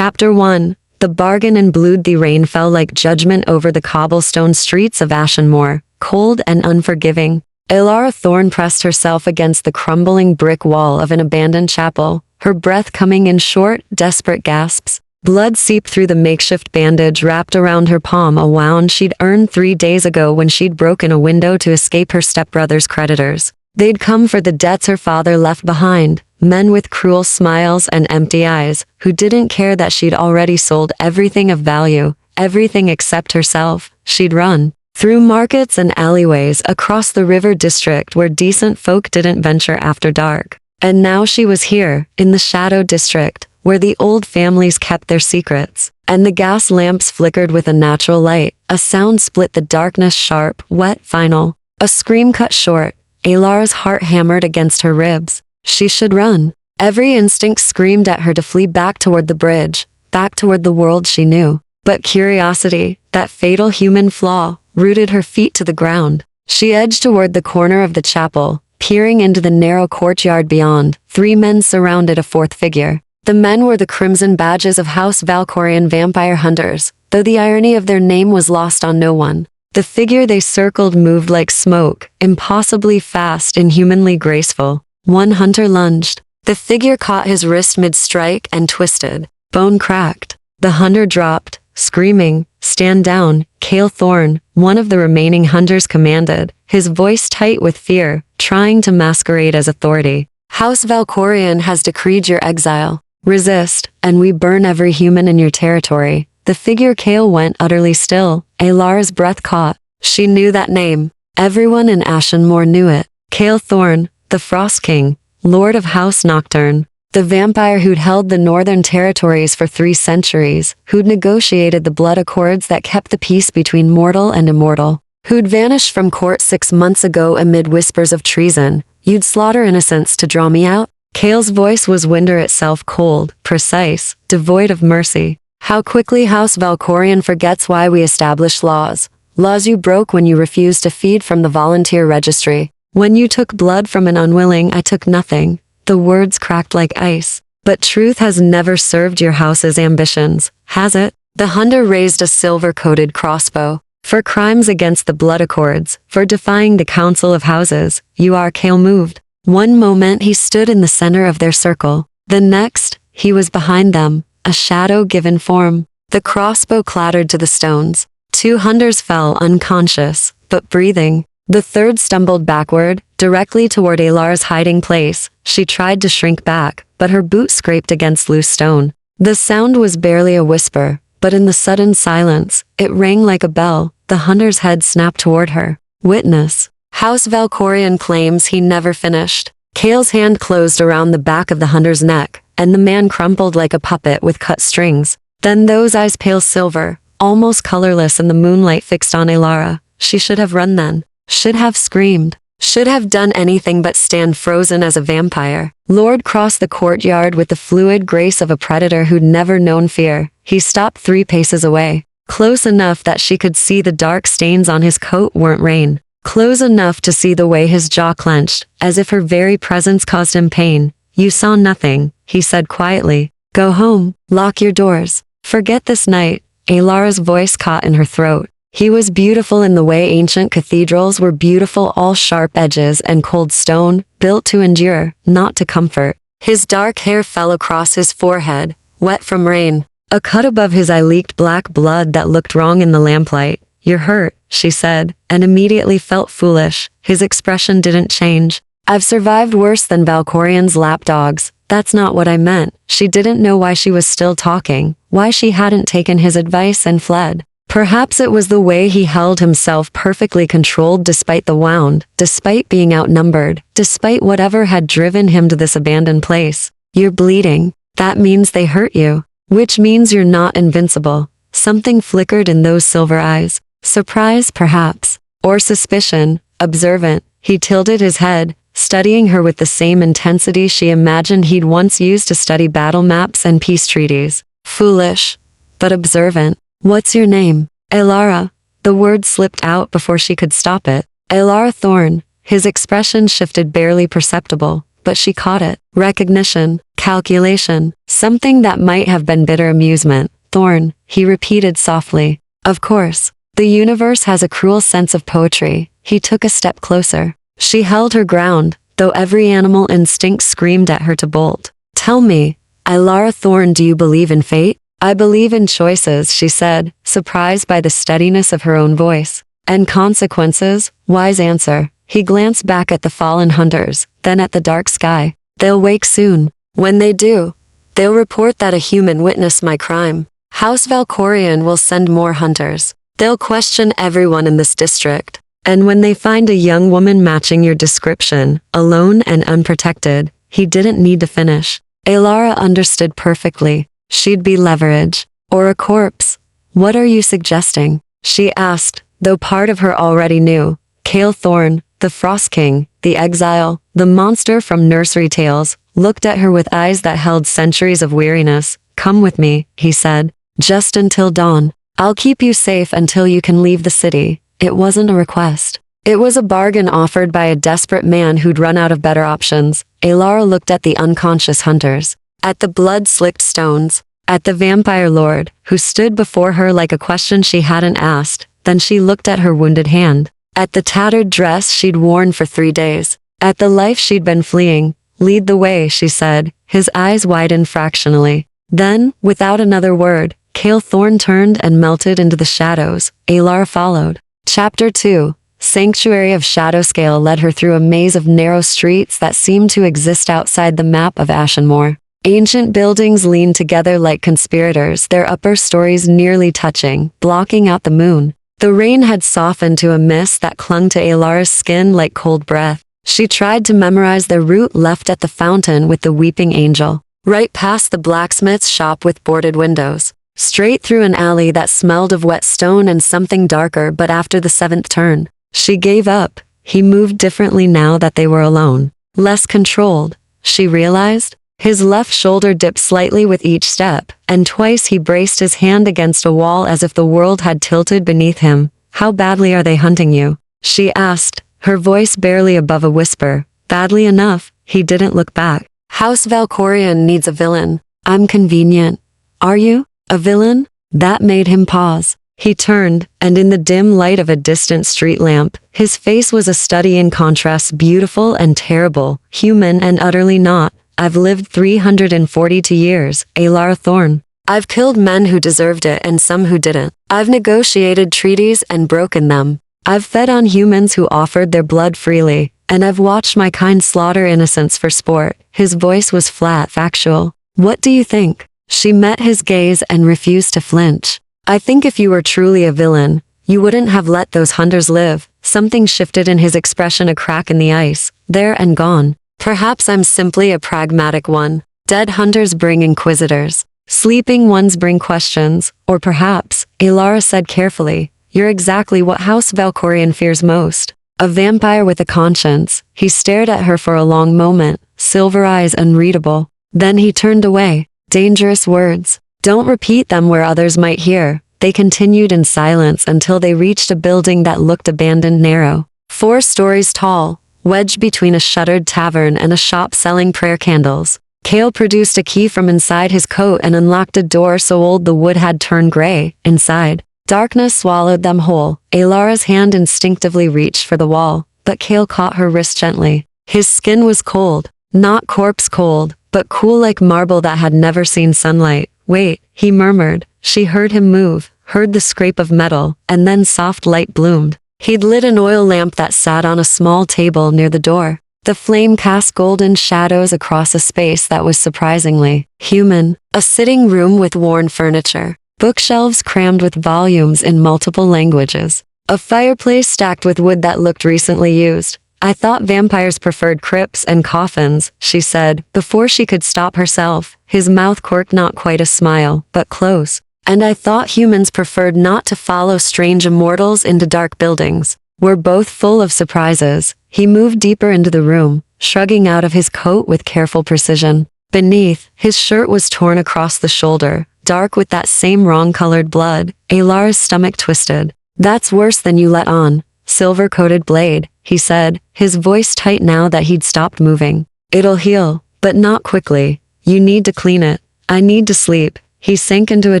Chapter 1. The bargain in Blood. The rain fell like judgment over the cobblestone streets of Ashenmoor, cold and unforgiving. Elara Thorne pressed herself against the crumbling brick wall of an abandoned chapel, her breath coming in short, desperate gasps. Blood seeped through the makeshift bandage wrapped around her palm, a wound she'd earned 3 days ago when she'd broken a window to escape her stepbrother's creditors. They'd come for the debts her father left behind, men with cruel smiles and empty eyes, who didn't care that she'd already sold everything of value, everything except herself. She'd run through markets and alleyways across the river district where decent folk didn't venture after dark. And now she was here, in the shadow district, where the old families kept their secrets, and the gas lamps flickered with a natural light. A sound split the darkness, sharp, wet, final. A scream cut short. Elara's heart hammered against her ribs. She should run. Every instinct screamed at her to flee back toward the bridge, back toward the world she knew. But curiosity, that fatal human flaw, rooted her feet to the ground. She edged toward the corner of the chapel, peering into the narrow courtyard beyond. 3 men surrounded a 4th figure. The men were the crimson badges of House Valkorian vampire hunters, though the irony of their name was lost on no one. The figure they circled moved like smoke, impossibly fast, inhumanly graceful. One hunter lunged. The figure caught his wrist mid-strike and twisted. Bone cracked. The hunter dropped, screaming, "Stand down, Cale Thorne," one of the remaining hunters commanded, his voice tight with fear, trying to masquerade as authority. "House Valkorian has decreed your exile. Resist, and we burn every human in your territory." The figure Cale went utterly still. Elara's breath caught. She knew that name. Everyone in Ashenmoor knew it. Cale Thorne, the Frost King, Lord of House Nocturne. The vampire who'd held the northern territories for 3 centuries, who'd negotiated the blood accords that kept the peace between mortal and immortal, who'd vanished from court 6 months ago amid whispers of treason. "You'd slaughter innocents to draw me out?" Cale's voice was winter itself, cold, precise, devoid of mercy. "How quickly House Valkorian forgets why we established laws. Laws you broke when you refused to feed from the volunteer registry. When you took blood from an unwilling, I took nothing." The words cracked like ice. "But truth has never served your house's ambitions, has it?" The hunter raised a silver-coated crossbow. "For crimes against the blood accords, for defying the council of houses, you are." Cale moved. One moment he stood in the center of their circle. The next, he was behind them, a shadow given form. The crossbow clattered to the stones. 2 hunters fell unconscious, but breathing. The 3rd stumbled backward, directly toward Elara's hiding place. She tried to shrink back, but her boot scraped against loose stone. The sound was barely a whisper, but in the sudden silence, it rang like a bell. The hunter's head snapped toward her. "Witness. House Valkorian claims he never finished." Cale's hand closed around the back of the hunter's neck, and the man crumpled like a puppet with cut strings. Then those eyes, pale silver, almost colorless in the moonlight, fixed on Elara. She should have run then. Should have screamed. Should have done anything but stand frozen as a vampire. Lord crossed the courtyard with the fluid grace of a predator who'd never known fear. He stopped 3 paces away. Close enough that she could see the dark stains on his coat weren't rain. Close enough to see the way his jaw clenched, as if her very presence caused him pain. "You saw nothing," he said quietly. "Go home. Lock your doors. Forget this night." Elara's voice caught in her throat. He was beautiful in the way ancient cathedrals were beautiful, all sharp edges and cold stone, built to endure, not to comfort. His dark hair fell across his forehead, wet from rain. A cut above his eye leaked black blood that looked wrong in the lamplight. "You're hurt," she said, and immediately felt foolish. His expression didn't change. "I've survived worse than Valkorian's lapdogs." "That's not what I meant." She didn't know why she was still talking, why she hadn't taken his advice and fled. Perhaps it was the way he held himself, perfectly controlled despite the wound, despite being outnumbered, despite whatever had driven him to this abandoned place. "You're bleeding. That means they hurt you. Which means you're not invincible." Something flickered in those silver eyes. Surprise, perhaps. Or suspicion. Observant. He tilted his head, studying her with the same intensity she imagined he'd once used to study battle maps and peace treaties. Foolish, but observant. "What's your name?" "Elara." The word slipped out before she could stop it. "Elara Thorne." His expression shifted, barely perceptible, but she caught it. Recognition, calculation, something that might have been bitter amusement. Thorn, he repeated softly. Of course. The universe has a cruel sense of poetry. He took a step closer. She held her ground, though every animal instinct screamed at her to bolt. Tell me, Ilara Thorn, do you believe in fate? I believe in choices, she said, surprised by the steadiness of her own voice. And consequences? Wise answer. He glanced back at the fallen hunters, then at the dark sky. They'll wake soon. When they do, they'll report that a human witnessed my crime. House Valkorion will send more hunters. They'll question everyone in this district. And when they find a young woman matching your description, alone and unprotected, he didn't need to finish. Ilara understood perfectly. She'd be leverage. Or a corpse. What are you suggesting? She asked, though part of her already knew. Kale Thorn, the Frost King, the exile, the monster from nursery tales, looked at her with eyes that held centuries of weariness. Come with me, he said. Just until dawn. I'll keep you safe until you can leave the city. It wasn't a request. It was a bargain offered by a desperate man who'd run out of better options. Ilara looked at the unconscious hunters, at the blood-slicked stones, at the vampire lord, who stood before her like a question she hadn't asked. Then she looked at her wounded hand, at the tattered dress she'd worn for 3 days, at the life she'd been fleeing. Lead the way, she said, his eyes widened fractionally. Then, without another word, Kale Thorn turned and melted into the shadows. Ilara followed. Chapter 2. Sanctuary of Shadowscale led her through a maze of narrow streets that seemed to exist outside the map of Ashenmoor. Ancient buildings leaned together like conspirators, their upper stories nearly touching, blocking out the moon. The rain had softened to a mist that clung to Ilara's skin like cold breath. She tried to memorize the route left at the fountain with the weeping angel, right past the blacksmith's shop with boarded windows, straight through an alley that smelled of wet stone and something darker. But after the 7th turn, she gave up. He moved differently now that they were alone, less controlled, she realized. His left shoulder dipped slightly with each step, and twice he braced his hand against a wall as if the world had tilted beneath him. How badly are they hunting you? She asked, her voice barely above a whisper. Badly enough. He didn't look back. House Valkorion needs a villain. I'm convenient. Are you? A villain? That made him pause. He turned, and in the dim light of a distant street lamp, his face was a study in contrasts, beautiful and terrible, human and utterly not. I've lived 342 years, Ilara Thorn. I've killed men who deserved it and some who didn't. I've negotiated treaties and broken them. I've fed on humans who offered their blood freely, and I've watched my kind slaughter innocents for sport. His voice was flat, factual. What do you think? She met his gaze and refused to flinch. I think if you were truly a villain, you wouldn't have let those hunters live. Something shifted in his expression, a crack in the ice. There and gone. Perhaps I'm simply a pragmatic one. Dead hunters bring inquisitors. Sleeping ones bring questions. Or perhaps, Ilara said carefully, you're exactly what House Valkorion fears most. A vampire with a conscience. He stared at her for a long moment, silver eyes unreadable. Then he turned away. Dangerous words. Don't repeat them where others might hear. They continued in silence until they reached a building that looked abandoned, narrow, 4 stories tall, wedged between a shuttered tavern and a shop selling prayer candles. Kale produced a key from inside his coat and unlocked a door so old the wood had turned gray. Inside, darkness swallowed them whole. Ilara's hand instinctively reached for the wall, but Kale caught her wrist gently. His skin was cold, not corpse cold, but cool like marble that had never seen sunlight. Wait, he murmured. She heard him move, heard the scrape of metal, and then soft light bloomed. He'd lit an oil lamp that sat on a small table near the door. The flame cast golden shadows across a space that was surprisingly human. A sitting room with worn furniture, bookshelves crammed with volumes in multiple languages, a fireplace stacked with wood that looked recently used. I thought vampires preferred crypts and coffins, she said, before she could stop herself. His mouth quirked, not quite a smile, but close. And I thought humans preferred not to follow strange immortals into dark buildings. We're both full of surprises. He moved deeper into the room, shrugging out of his coat with careful precision. Beneath, his shirt was torn across the shoulder, dark with that same wrong-colored blood. Ilara's stomach twisted. That's worse than you let on. Silver-coated blade, he said, his voice tight now that he'd stopped moving. It'll heal, but not quickly. You need to clean it. I need to sleep. He sank into a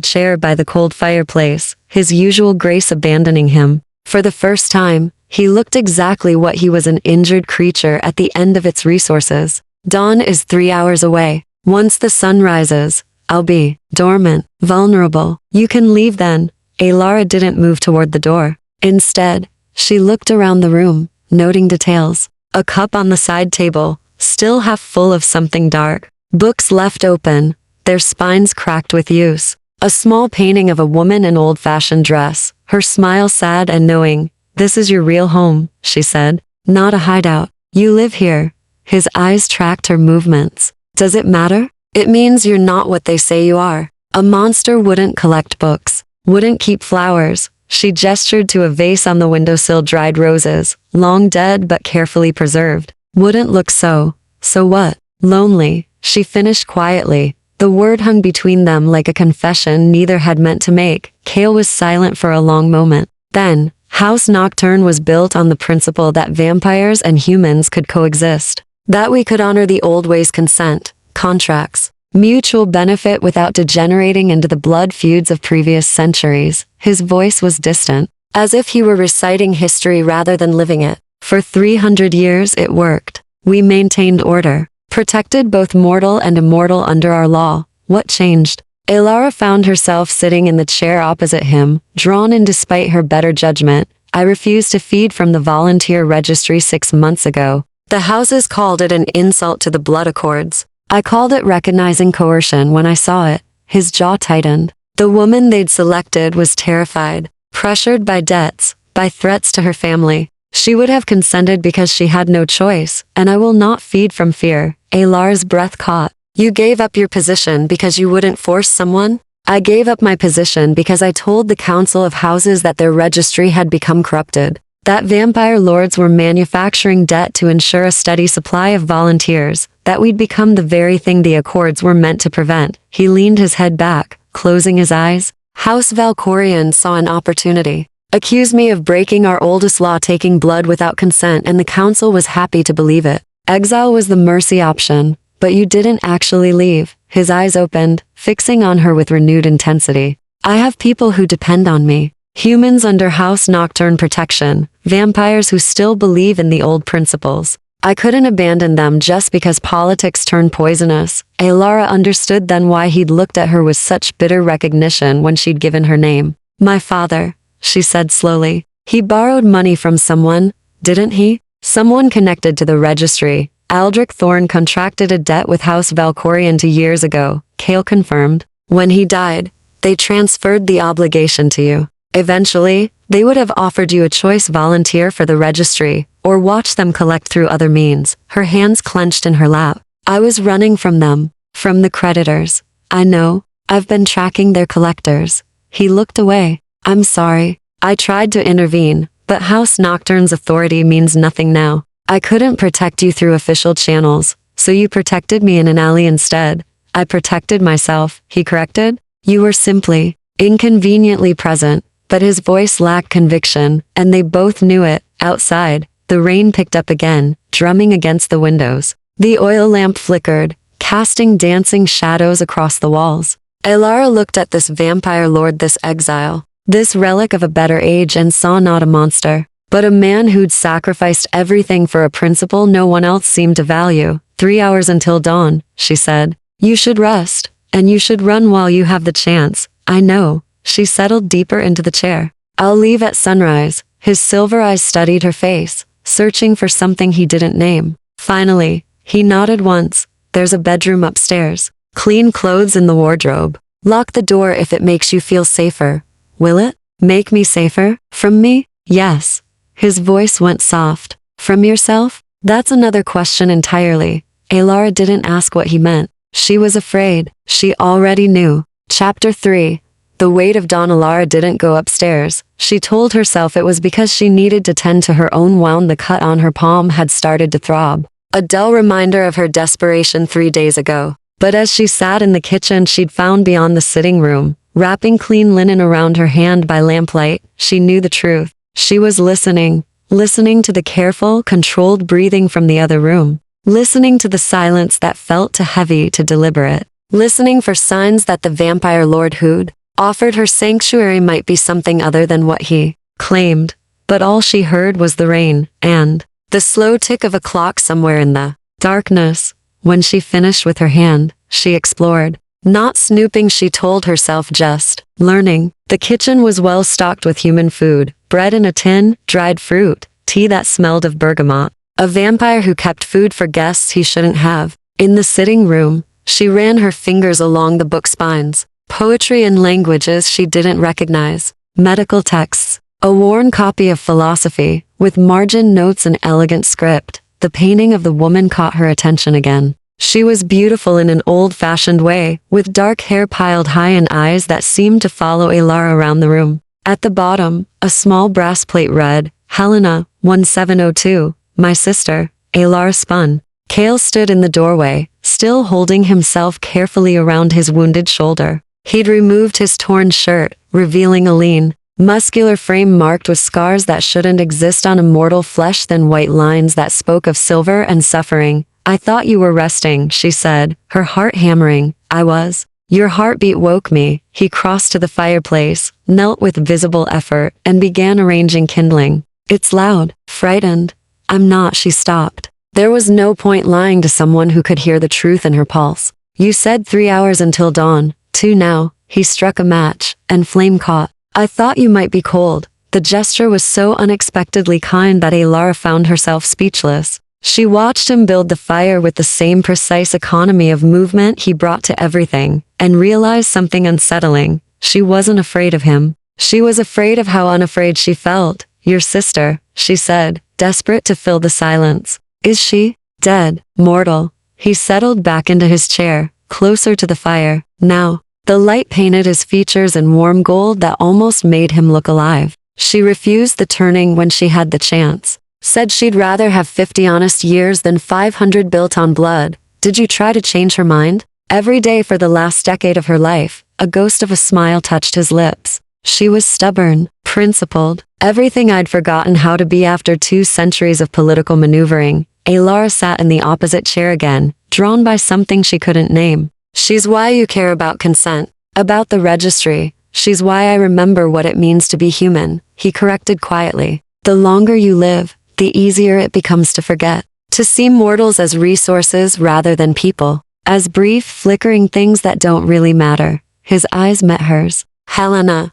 chair by the cold fireplace, his usual grace abandoning him. For the first time, he looked exactly what he was, an injured creature at the end of its resources. Dawn is 3 hours away. Once the sun rises, I'll be dormant, vulnerable. You can leave then. Alara didn't move toward the door. Instead, she looked around the room, noting details. A cup on the side table, still half full of something dark. Books left open, their spines cracked with use. A small painting of a woman in old-fashioned dress, her smile sad and knowing. This is your real home, she said. Not a hideout. You live here. His eyes tracked her movements. Does it matter? It means you're not what they say you are. A monster wouldn't collect books, wouldn't keep flowers. She gestured to a vase on the windowsill, dried roses, long dead but carefully preserved. Wouldn't look so. So what? Lonely, she finished quietly. The word hung between them like a confession neither had meant to make. Kale was silent for a long moment. Then, House Nocturne was built on the principle that vampires and humans could coexist. That we could honor the old ways: consent, contracts, mutual benefit without degenerating into the blood feuds of previous centuries. His voice was distant, as if he were reciting history rather than living it. For 300 years it worked. We maintained order, protected both mortal and immortal under our law. What changed? Alara found herself sitting in the chair opposite him, drawn in despite her better judgment. I refused to feed from the volunteer registry 6 months ago. The houses called it an insult to the blood accords. I called it recognizing coercion when I saw it. His jaw tightened. The woman they'd selected was terrified, pressured by debts, by threats to her family. She would have consented because she had no choice, and I will not feed from fear. Alar's breath caught. You gave up your position because you wouldn't force someone? I gave up my position because I told the Council of Houses that their registry had become corrupted, that vampire lords were manufacturing debt to ensure a steady supply of volunteers, that we'd become the very thing the Accords were meant to prevent. He leaned his head back, closing his eyes. House Valkorian saw an opportunity. Accused me of breaking our oldest law, taking blood without consent, and the Council was happy to believe it. Exile was the mercy option. But you didn't actually leave. His eyes opened, fixing on her with renewed intensity. I have people who depend on me. Humans under House Nocturne protection. Vampires who still believe in the old principles. I couldn't abandon them just because politics turned poisonous. Alara understood then why he'd looked at her with such bitter recognition when she'd given her name. My father, she said slowly. He borrowed money from someone, didn't he? Someone connected to the registry. Aldrich Thorne contracted a debt with House Valkorian 2 years ago, Kale confirmed. When he died, they transferred the obligation to you. Eventually, they would have offered you a choice: volunteer for the registry, or watch them collect through other means. Her hands clenched in her lap. I was running from them, from the creditors. I know, I've been tracking their collectors. He looked away. I'm sorry. I tried to intervene, but House Nocturne's authority means nothing now. I couldn't protect you through official channels, so you protected me in an alley instead. I protected myself, he corrected. You were simply inconveniently present, but his voice lacked conviction, and they both knew it. Outside, the rain picked up again, drumming against the windows. The oil lamp flickered, casting dancing shadows across the walls. Alara looked at this vampire lord, this exile, this relic of a better age, and saw not a monster, but a man who'd sacrificed everything for a principle no one else seemed to value. 3 hours until dawn, she said. You should rest, and you should run while you have the chance. I know. She settled deeper into the chair. I'll leave at sunrise. His silver eyes studied her face, searching for something he didn't name. Finally, he nodded once. There's a bedroom upstairs. Clean clothes in the wardrobe. Lock the door if it makes you feel safer. Will it? Make me safer? From me? Yes. His voice went soft. From yourself? That's another question entirely. Alara didn't ask what he meant. She was afraid. She already knew. Chapter 3. The weight of dawn. Alara didn't go upstairs. She told herself it was because she needed to tend to her own wound. The cut on her palm had started to throb. A dull reminder of her desperation 3 days ago. But as she sat in the kitchen she'd found beyond the sitting room, wrapping clean linen around her hand by lamplight, she knew the truth. She was listening to the careful, controlled breathing from the other room. listening to the silence that felt too heavy to deliberate, listening for signs that the vampire lord who'd offered her sanctuary might be something other than what he claimed. But all she heard was the rain and the slow tick of a clock somewhere in the darkness. When she finished with her hand, she explored. Not snooping, she told herself, just learning. The kitchen was well stocked with human food, bread in a tin, dried fruit, tea that smelled of bergamot. A vampire who kept food for guests he shouldn't have. In the sitting room, she ran her fingers along the book spines. Poetry in languages she didn't recognize. Medical texts. A worn copy of philosophy, with margin notes and elegant script. The painting of the woman caught her attention again. She was beautiful in an old-fashioned way, with dark hair piled high and eyes that seemed to follow Alara around the room. At the bottom, a small brass plate read, Helena, 1702, my sister. Alara spun. Kale stood in the doorway, still holding himself carefully around his wounded shoulder. He'd removed his torn shirt, revealing a lean, muscular frame marked with scars that shouldn't exist on immortal flesh, than white lines that spoke of silver and suffering. I thought you were resting, she said, her heart hammering. I was. Your heartbeat woke me. He crossed to the fireplace, knelt with visible effort, and began arranging kindling. It's loud. Frightened. I'm not, she stopped. There was no point lying to someone who could hear the truth in her pulse. You said 3 hours until dawn. 2 now. He struck a match, and flame caught. I thought you might be cold. The gesture was so unexpectedly kind that Alara found herself speechless. She watched him build the fire with the same precise economy of movement he brought to everything, and realized something unsettling. She wasn't afraid of him. She was afraid of how unafraid she felt. Your sister, she said, desperate to fill the silence. Is she dead? Mortal. He settled back into his chair, closer to the fire. Now, the light painted his features in warm gold that almost made him look alive. She refused the turning when she had the chance. Said she'd rather have 50 honest years than 500 built on blood. Did you try to change her mind? Every day for the last decade of her life, a ghost of a smile touched his lips. She was stubborn, principled, everything I'd forgotten how to be after 2 centuries of political maneuvering. Alara sat in the opposite chair again, drawn by something she couldn't name. She's why you care about consent, about the registry. She's why I remember what it means to be human, he corrected quietly. The longer you live, the easier it becomes to forget, to see mortals as resources rather than people, as brief, flickering things that don't really matter. His eyes met hers. Helena,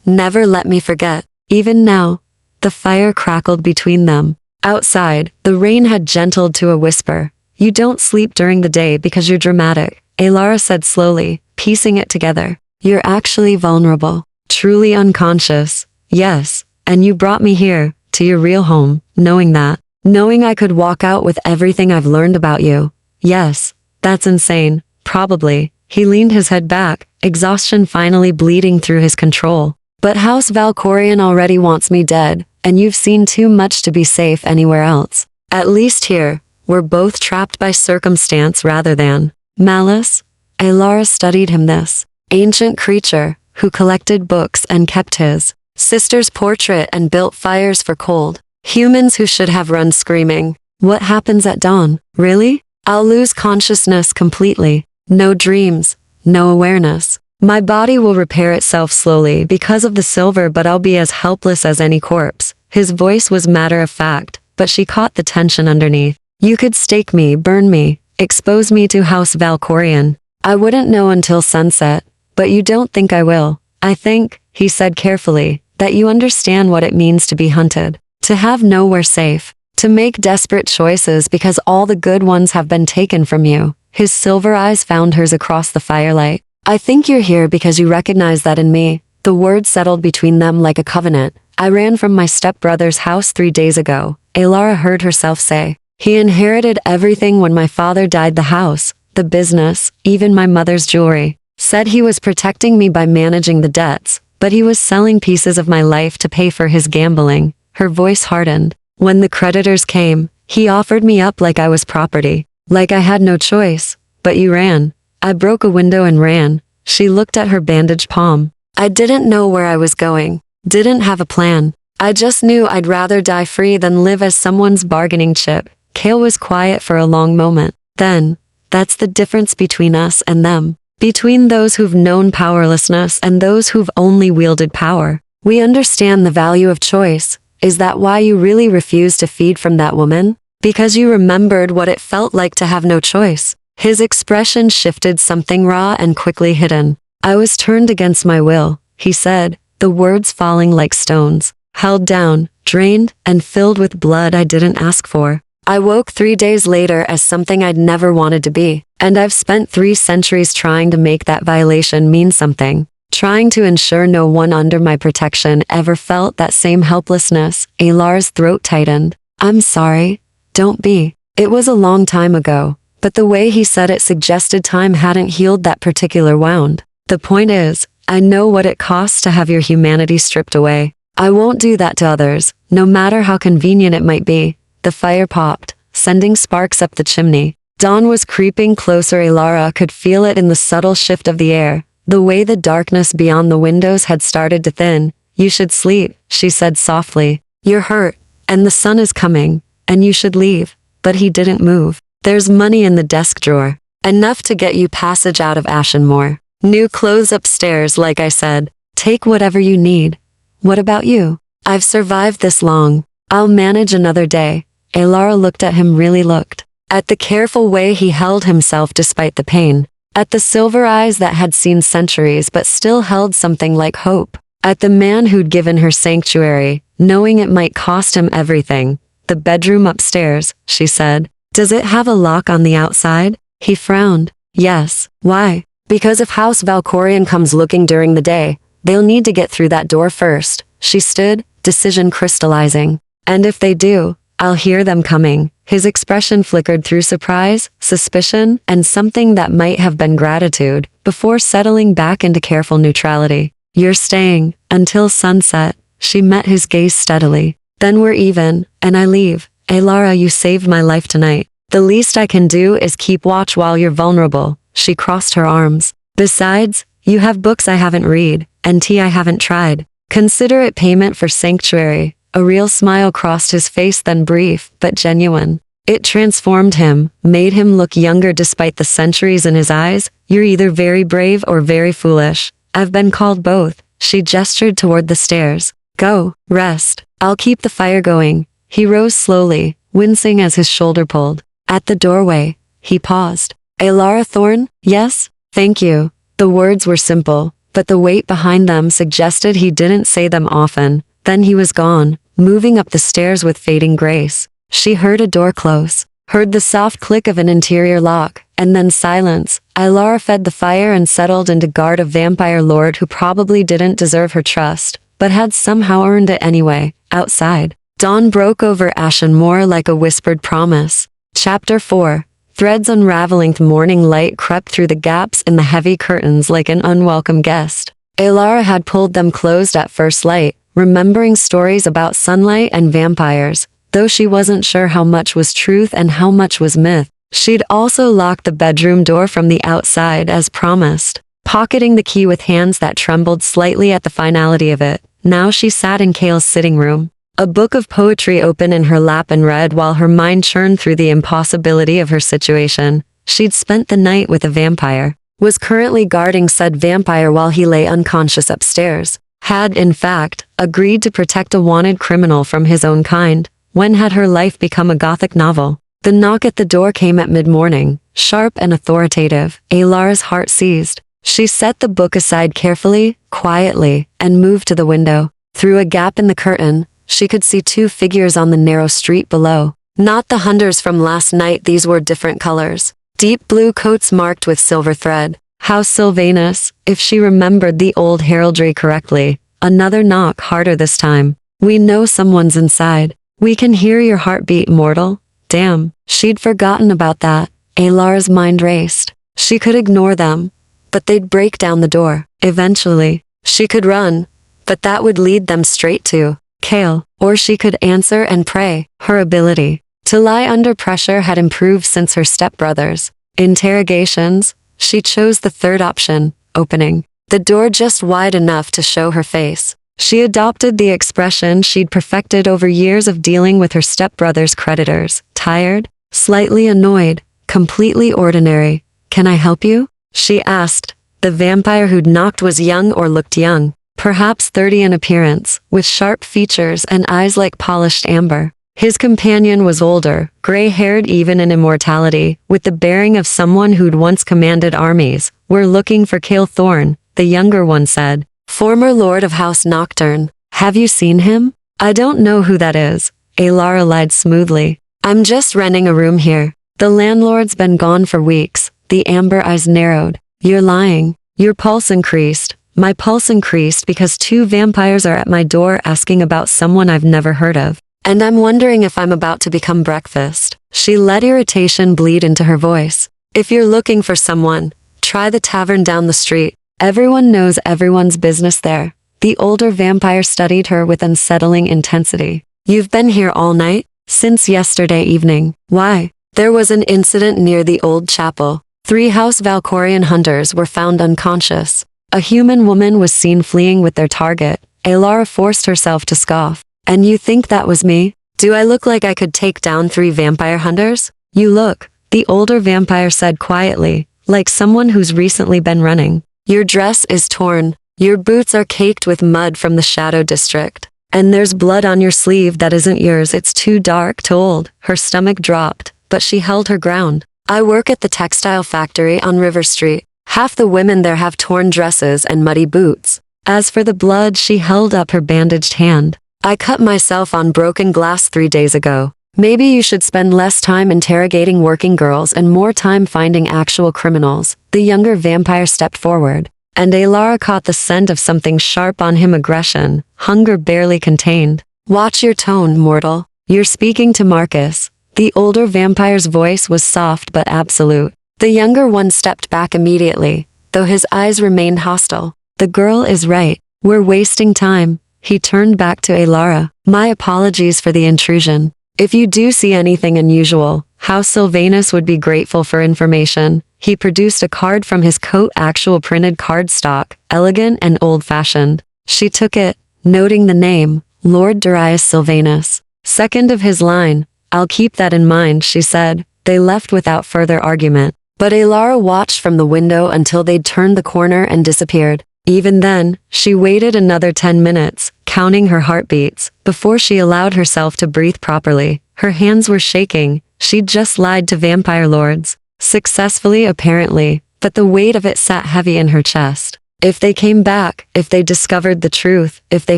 never let me forget. Even now, the fire crackled between them. Outside, the rain had gentled to a whisper. You don't sleep during the day because you're dramatic, Alara said slowly, piecing it together. You're actually vulnerable, truly unconscious. Yes, and you brought me here, to your real home, knowing that. Knowing I could walk out with everything I've learned about you. Yes, that's insane, probably. He leaned his head back, exhaustion finally bleeding through his control. But House Valkorion already wants me dead, and you've seen too much to be safe anywhere else. At least here, we're both trapped by circumstance rather than malice. Alara studied him, this ancient creature, who collected books and kept his sister's portrait and built fires for cold. Humans who should have run screaming. What happens at dawn? Really? I'll lose consciousness completely. No dreams, no awareness. My body will repair itself slowly because of the silver, but I'll be as helpless as any corpse. His voice was matter of fact, but she caught the tension underneath. You could stake me, burn me, expose me to House Valkorion. I wouldn't know until sunset, but you don't think I will. I think, he said carefully, that you understand what it means to be hunted, to have nowhere safe, to make desperate choices because all the good ones have been taken from you. His silver eyes found hers across the firelight. I think you're here because you recognize that in me. The words settled between them like a covenant. I ran from my stepbrother's house 3 days ago, Alara heard herself say. He inherited everything when my father died, the house, the business, even my mother's jewelry. Said he was protecting me by managing the debts, but he was selling pieces of my life to pay for his gambling. Her voice hardened. When the creditors came, he offered me up like I was property, like I had no choice. But you ran. I broke a window and ran. She looked at her bandaged palm. I didn't know where I was going, didn't have a plan. I just knew I'd rather die free than live as someone's bargaining chip. Kale was quiet for a long moment. Then, that's the difference between us and them. Between those who've known powerlessness and those who've only wielded power. We understand the value of choice. Is that why you really refused to feed from that woman? Because you remembered what it felt like to have no choice. His expression shifted, something raw and quickly hidden. I was turned against my will, he said, the words falling like stones. Held down, drained, and filled with blood I didn't ask for. I woke 3 days later as something I'd never wanted to be. And I've spent 3 centuries trying to make that violation mean something. Trying to ensure no one under my protection ever felt that same helplessness. Alar's throat tightened. I'm sorry. Don't be. It was a long time ago. But the way he said it suggested time hadn't healed that particular wound. The point is, I know what it costs to have your humanity stripped away. I won't do that to others, no matter how convenient it might be. The fire popped, sending sparks up the chimney. Dawn was creeping closer. Alara could feel it in the subtle shift of the air, the way the darkness beyond the windows had started to thin. You should sleep, she said softly. You're hurt, and the sun is coming, and you should leave. But he didn't move. There's money in the desk drawer. Enough to get you passage out of Ashenmore. New clothes upstairs, like I said. Take whatever you need. What about you? I've survived this long. I'll manage another day. Alara looked at him, really looked. At the careful way he held himself despite the pain. At the silver eyes that had seen centuries but still held something like hope. At the man who'd given her sanctuary, knowing it might cost him everything. The bedroom upstairs, she said. Does it have a lock on the outside? He frowned. Yes. Why? Because if House Valkorion comes looking during the day, they'll need to get through that door first. She stood, decision crystallizing. And if they do, I'll hear them coming. His expression flickered through surprise, suspicion, and something that might have been gratitude, before settling back into careful neutrality. You're staying, until sunset. She met his gaze steadily. Then we're even, and I leave. Alara, you saved my life tonight. The least I can do is keep watch while you're vulnerable. She crossed her arms. Besides, you have books I haven't read, and tea I haven't tried. Consider it payment for sanctuary. A real smile crossed his face, then brief, but genuine. It transformed him, made him look younger despite the centuries in his eyes. You're either very brave or very foolish. I've been called both. She gestured toward the stairs. Go, rest. I'll keep the fire going. He rose slowly, wincing as his shoulder pulled. At the doorway, he paused. Alara Thorne? Yes? Thank you. The words were simple, but the weight behind them suggested he didn't say them often. Then he was gone, moving up the stairs with fading grace. She heard a door close, heard the soft click of an interior lock, and then silence. Alara fed the fire and settled into guard a vampire lord who probably didn't deserve her trust, but had somehow earned it anyway. Outside, dawn broke over Ashenmore like a whispered promise. Chapter 4. Threads unraveling. The morning light crept through the gaps in the heavy curtains like an unwelcome guest. Alara had pulled them closed at first light, remembering stories about sunlight and vampires, though she wasn't sure how much was truth and how much was myth. She'd also locked the bedroom door from the outside as promised, pocketing the key with hands that trembled slightly at the finality of it. Now she sat in Kale's sitting room, a book of poetry open in her lap, and read while her mind churned through the impossibility of her situation. She'd spent the night with a vampire, was currently guarding said vampire while he lay unconscious upstairs, had, in fact, agreed to protect a wanted criminal from his own kind. When had her life become a gothic novel? The knock at the door came at mid-morning, sharp and authoritative. Alara's heart seized. She set the book aside carefully, quietly, and moved to the window. Through a gap in the curtain, she could see 2 figures on the narrow street below. Not the hunters from last night, these were different colors. Deep blue coats marked with silver thread. House Sylvanus, if she remembered the old heraldry correctly. Another knock, harder this time. We know someone's inside. We can hear your heartbeat, mortal. Damn, she'd forgotten about that. Alara's mind raced. She could ignore them, but they'd break down the door. Eventually, she could run, but that would lead them straight to Kale. Or she could answer and pray. Her ability to lie under pressure had improved since her stepbrother's interrogations. She chose the third option, opening the door just wide enough to show her face. She adopted the expression she'd perfected over years of dealing with her stepbrother's creditors. Tired, slightly annoyed, completely ordinary. "Can I help you?" she asked. The vampire who'd knocked was young or looked young, perhaps 30 in appearance, with sharp features and eyes like polished amber. His companion was older, gray-haired even in immortality, with the bearing of someone who'd once commanded armies. "We're looking for Cale Thorne," the younger one said. "Former Lord of House Nocturne. Have you seen him?" "I don't know who that is," Alara lied smoothly. "I'm just renting a room here. The landlord's been gone for weeks." The amber eyes narrowed. "You're lying." "Your pulse increased." "My pulse increased because 2 vampires are at my door asking about someone I've never heard of. And I'm wondering if I'm about to become breakfast." She let irritation bleed into her voice. "If you're looking for someone, try the tavern down the street. Everyone knows everyone's business there." The older vampire studied her with unsettling intensity. "You've been here all night?" "Since yesterday evening." "Why?" "There was an incident near the old chapel. 3 House Valkorian hunters were found unconscious. A human woman was seen fleeing with their target." Alara forced herself to scoff. "And you think that was me? Do I look like I could take down 3 vampire hunters?" "You look," the older vampire said quietly, "like someone who's recently been running. Your dress is torn. Your boots are caked with mud from the Shadow District. And there's blood on your sleeve that isn't yours. It's too dark to hold." Her stomach dropped, but she held her ground. "I work at the textile factory on River Street. Half the women there have torn dresses and muddy boots." As for the blood, she held up her bandaged hand. "I cut myself on broken glass 3 days ago. Maybe you should spend less time interrogating working girls and more time finding actual criminals." The younger vampire stepped forward, and Alara caught the scent of something sharp on him. Aggression, hunger barely contained. "Watch your tone, mortal. You're speaking to Marcus." The older vampire's voice was soft but absolute. The younger one stepped back immediately, though his eyes remained hostile. "The girl is right. We're wasting time." He turned back to Alara. "My apologies for the intrusion. If you do see anything unusual, House Sylvanus would be grateful for information." He produced a card from his coat, actual printed cardstock, elegant and old-fashioned. She took it, noting the name, Lord Darius Sylvanus. Second of his line. "I'll keep that in mind," she said. They left without further argument. But Alara watched from the window until they'd turned the corner and disappeared. Even then, she waited another 10 minutes, counting her heartbeats, before she allowed herself to breathe properly. Her hands were shaking. She'd just lied to vampire lords. Successfully, apparently, but the weight of it sat heavy in her chest. If they came back, if they discovered the truth, if they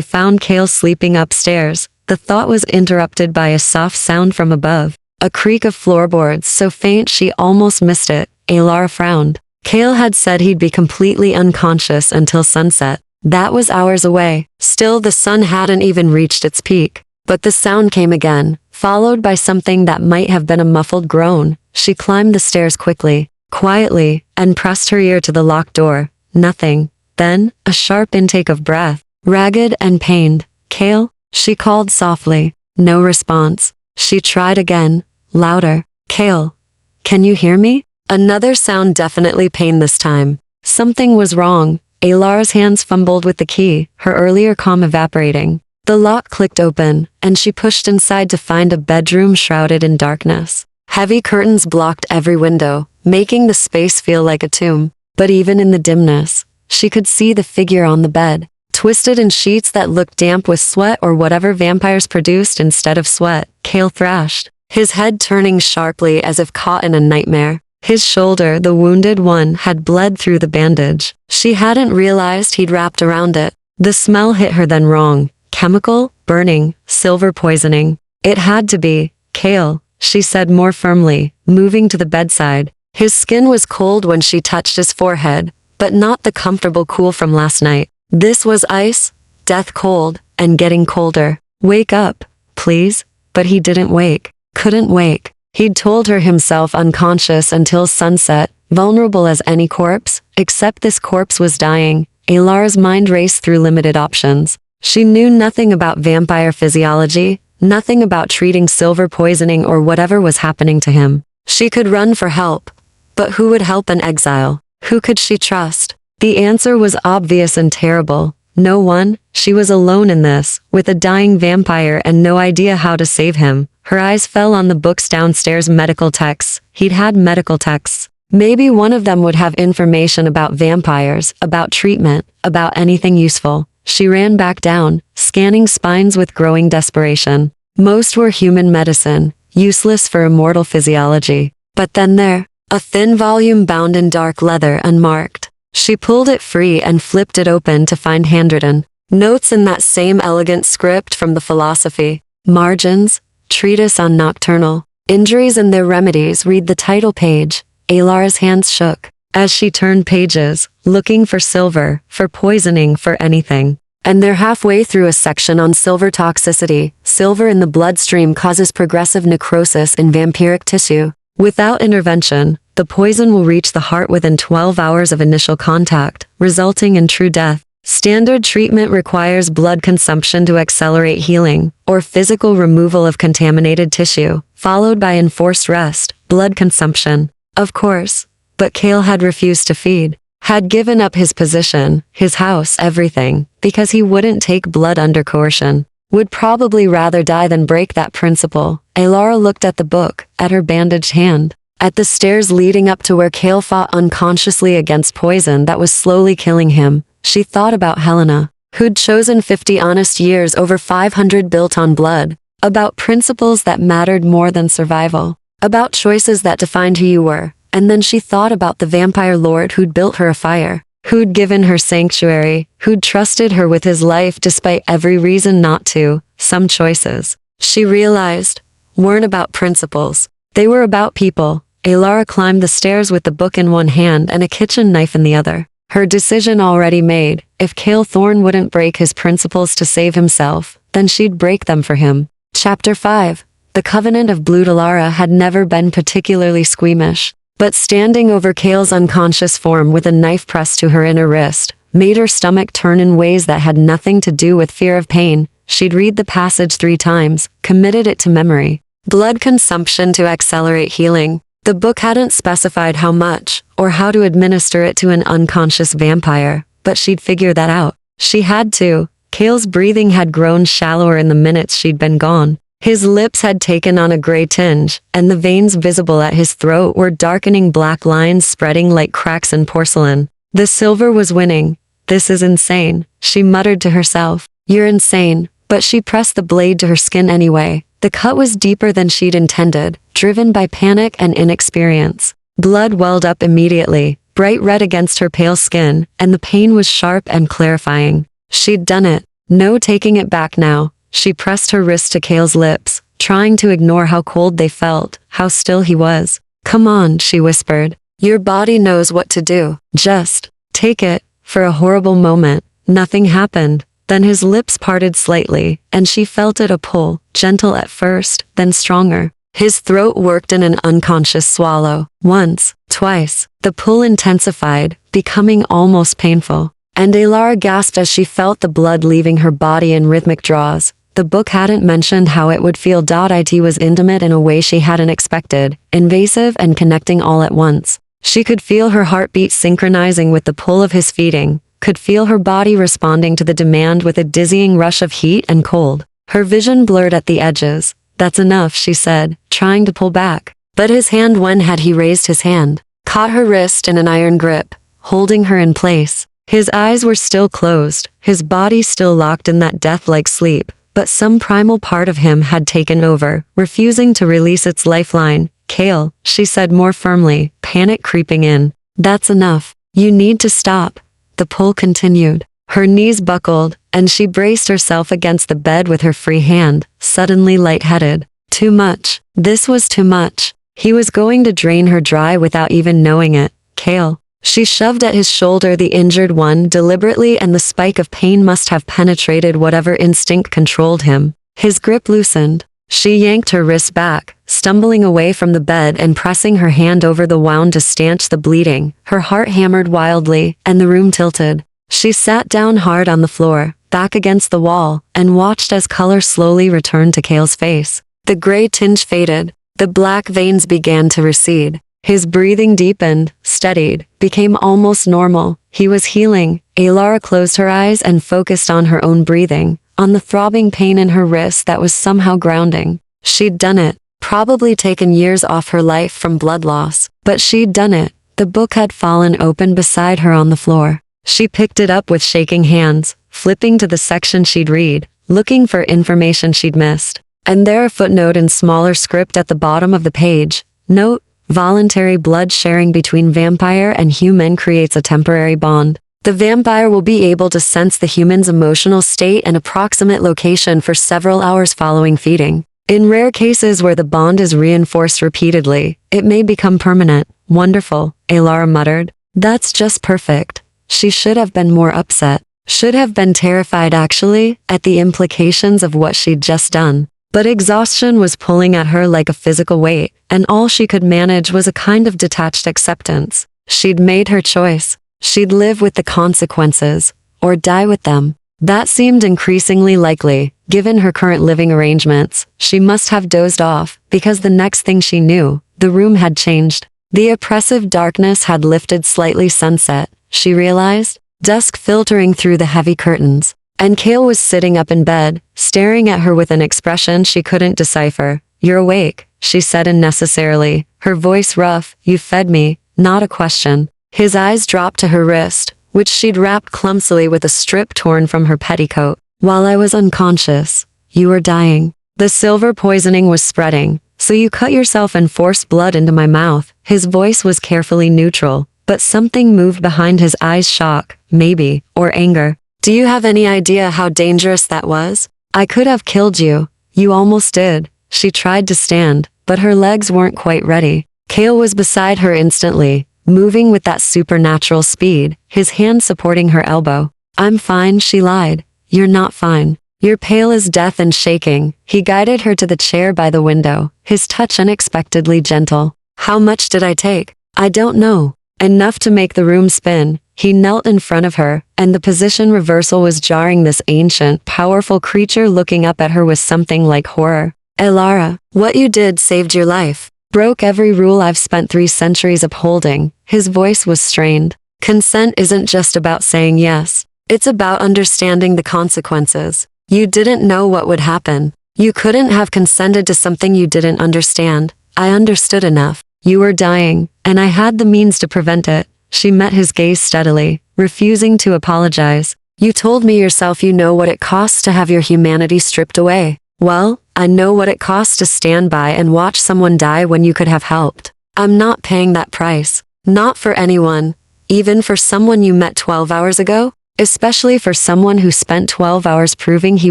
found Cale sleeping upstairs, the thought was interrupted by a soft sound from above. A creak of floorboards so faint she almost missed it. Alara frowned. Cale had said he'd be completely unconscious until sunset. That was hours away. Still, the sun hadn't even reached its peak. But the sound came again, followed by something that might have been a muffled groan. She climbed the stairs quickly, quietly, and pressed her ear to the locked door. Nothing. Then, a sharp intake of breath, ragged and pained. "Cale?" she called softly. No response. She tried again, louder. "Cale, can you hear me?" Another sound, definitely pain this time. Something was wrong. Alara's hands fumbled with the key, her earlier calm evaporating. The lock clicked open, and she pushed inside to find a bedroom shrouded in darkness. Heavy curtains blocked every window, making the space feel like a tomb. But even in the dimness, she could see the figure on the bed, twisted in sheets that looked damp with sweat or whatever vampires produced instead of sweat. Cale thrashed, his head turning sharply as if caught in a nightmare. His shoulder, the wounded one, had bled through the bandage. She hadn't realized he'd wrapped around it. The smell hit her then wrong. Chemical, burning, silver poisoning. It had to be. "Cale," she said more firmly, moving to the bedside. His skin was cold when she touched his forehead, but not the comfortable cool from last night. This was ice, death cold, and getting colder. "Wake up, please." But he didn't wake. Couldn't wake. He'd told her himself unconscious until sunset, vulnerable as any corpse, except this corpse was dying. Alara's mind raced through limited options. She knew nothing about vampire physiology, nothing about treating silver poisoning or whatever was happening to him. She could run for help. But who would help in exile? Who could she trust? The answer was obvious and terrible. No one. She was alone in this, with a dying vampire and no idea how to save him. Her eyes fell on the books downstairs. Medical texts. He'd had medical texts. Maybe one of them would have information about vampires, about treatment, about anything useful. She ran back down, scanning spines with growing desperation. Most were human medicine, useless for immortal physiology. But then there, a thin volume bound in dark leather, unmarked. She pulled it free and flipped it open to find handwritten notes in that same elegant script from the philosophy. Margins, treatise on nocturnal injuries and their remedies. Read the title page. Alara's hands shook as she turned pages, looking for silver, for poisoning, for anything. And they're halfway through a section on silver toxicity. Silver in the bloodstream causes progressive necrosis in vampiric tissue. Without intervention, the poison will reach the heart within 12 hours of initial contact, resulting in true death. Standard treatment requires blood consumption to accelerate healing, or physical removal of contaminated tissue, followed by enforced rest, blood consumption. Of course, but Cale had refused to feed, had given up his position, his house, everything, because he wouldn't take blood under coercion. Would probably rather die than break that principle. Alara looked at the book, at her bandaged hand, at the stairs leading up to where Cale fought unconsciously against poison that was slowly killing him. She thought about Helena, who'd chosen 50 honest years over 500 built on blood, about principles that mattered more than survival, about choices that defined who you were. And then she thought about the vampire lord who'd built her a fire, who'd given her sanctuary, who'd trusted her with his life despite every reason not to. Some choices, she realized, weren't about principles. They were about people. Alara climbed the stairs with the book in one hand and a kitchen knife in the other. Her decision already made. If Cale Thorne wouldn't break his principles to save himself, then she'd break them for him. Chapter 5. The Covenant of Blood. Alara had never been particularly squeamish, but standing over Cale's unconscious form with a knife pressed to her inner wrist made her stomach turn in ways that had nothing to do with fear of pain. She'd read the passage 3 times, committed it to memory. Blood consumption to accelerate healing. The book hadn't specified how much, or how to administer it to an unconscious vampire, but she'd figure that out. She had to. Cale's breathing had grown shallower in the minutes she'd been gone. His lips had taken on a gray tinge, and the veins visible at his throat were darkening, black lines spreading like cracks in porcelain. The silver was winning. This is insane, she muttered to herself. You're insane, but she pressed the blade to her skin anyway. The cut was deeper than she'd intended, driven by panic and inexperience. Blood welled up immediately, bright red against her pale skin, and the pain was sharp and clarifying. She'd done it. No taking it back now. She pressed her wrist to Cale's lips, trying to ignore how cold they felt, how still he was. Come on, she whispered. Your body knows what to do. Just take it. For a horrible moment, nothing happened. Then his lips parted slightly, and she felt it, a pull, gentle at first, then stronger. His throat worked in an unconscious swallow. Once, twice. The pull intensified, becoming almost painful. And Alara gasped as she felt the blood leaving her body in rhythmic draws. The book hadn't mentioned how it would feel. It was intimate in a way she hadn't expected, invasive and connecting all at once. She could feel her heartbeat synchronizing with the pull of his feeding, could feel her body responding to the demand with a dizzying rush of heat and cold. Her vision blurred at the edges. That's enough, she said, trying to pull back. But his hand, when had he raised his hand, caught her wrist in an iron grip, holding her in place. His eyes were still closed, his body still locked in that death-like sleep, but some primal part of him had taken over, refusing to release its lifeline. Cale, she said more firmly, panic creeping in. That's enough. You need to stop. The pull continued. Her knees buckled, and she braced herself against the bed with her free hand, suddenly lightheaded. Too much. This was too much. He was going to drain her dry without even knowing it. Cale. She shoved at his shoulder, the injured one, deliberately, and the spike of pain must have penetrated whatever instinct controlled him. His grip loosened. She yanked her wrist back, stumbling away from the bed and pressing her hand over the wound to stanch the bleeding. Her heart hammered wildly, and the room tilted. She sat down hard on the floor, back against the wall, and watched as color slowly returned to Cale's face. The gray tinge faded. The black veins began to recede. His breathing deepened, steadied, became almost normal. He was healing. Alara closed her eyes and focused on her own breathing, on the throbbing pain in her wrist that was somehow grounding. She'd done it. Probably taken years off her life from blood loss, but she'd done it. The book had fallen open beside her on the floor. She picked it up with shaking hands, flipping to the section she'd read, looking for information she'd missed. And there a footnote in smaller script at the bottom of the page. Note, voluntary blood sharing between vampire and human creates a temporary bond. The vampire will be able to sense the human's emotional state and approximate location for several hours following feeding. In rare cases where the bond is reinforced repeatedly, it may become permanent. Wonderful, Alara muttered. That's just perfect. She should have been more upset. Should have been terrified actually, at the implications of what she'd just done. But exhaustion was pulling at her like a physical weight, and all she could manage was a kind of detached acceptance. She'd made her choice. She'd live with the consequences, or die with them. That seemed increasingly likely, given her current living arrangements. She must have dozed off, because the next thing she knew, the room had changed. The oppressive darkness had lifted slightly sunset, she realized, dusk filtering through the heavy curtains. And Kale was sitting up in bed, staring at her with an expression she couldn't decipher. You're awake, she said unnecessarily, her voice rough. You fed me, not a question. His eyes dropped to her wrist, which she'd wrapped clumsily with a strip torn from her petticoat. While I was unconscious, you were dying. The silver poisoning was spreading, so you cut yourself and forced blood into my mouth. His voice was carefully neutral, but something moved behind his eyes, shock, maybe, or anger. Do you have any idea how dangerous that was? I could have killed you. You almost did. She tried to stand, but her legs weren't quite ready. Kale was beside her instantly, moving with that supernatural speed, his hand supporting her elbow. I'm fine, she lied. You're not fine. You're pale as death and shaking. He guided her to the chair by the window, his touch unexpectedly gentle. How much did I take? I don't know. Enough to make the room spin. He knelt in front of her, and the position reversal was jarring. This ancient, powerful creature looking up at her with something like horror. Alara, what you did saved your life. Broke every rule I've spent 3 centuries upholding. His voice was strained. Consent isn't just about saying yes. It's about understanding the consequences. You didn't know what would happen. You couldn't have consented to something you didn't understand. I understood enough. You were dying, and I had the means to prevent it. She met his gaze steadily, refusing to apologize. You told me yourself you know what it costs to have your humanity stripped away. Well, I know what it costs to stand by and watch someone die when you could have helped. I'm not paying that price. Not for anyone. Even for someone you met 12 hours ago? Especially for someone who spent 12 hours proving he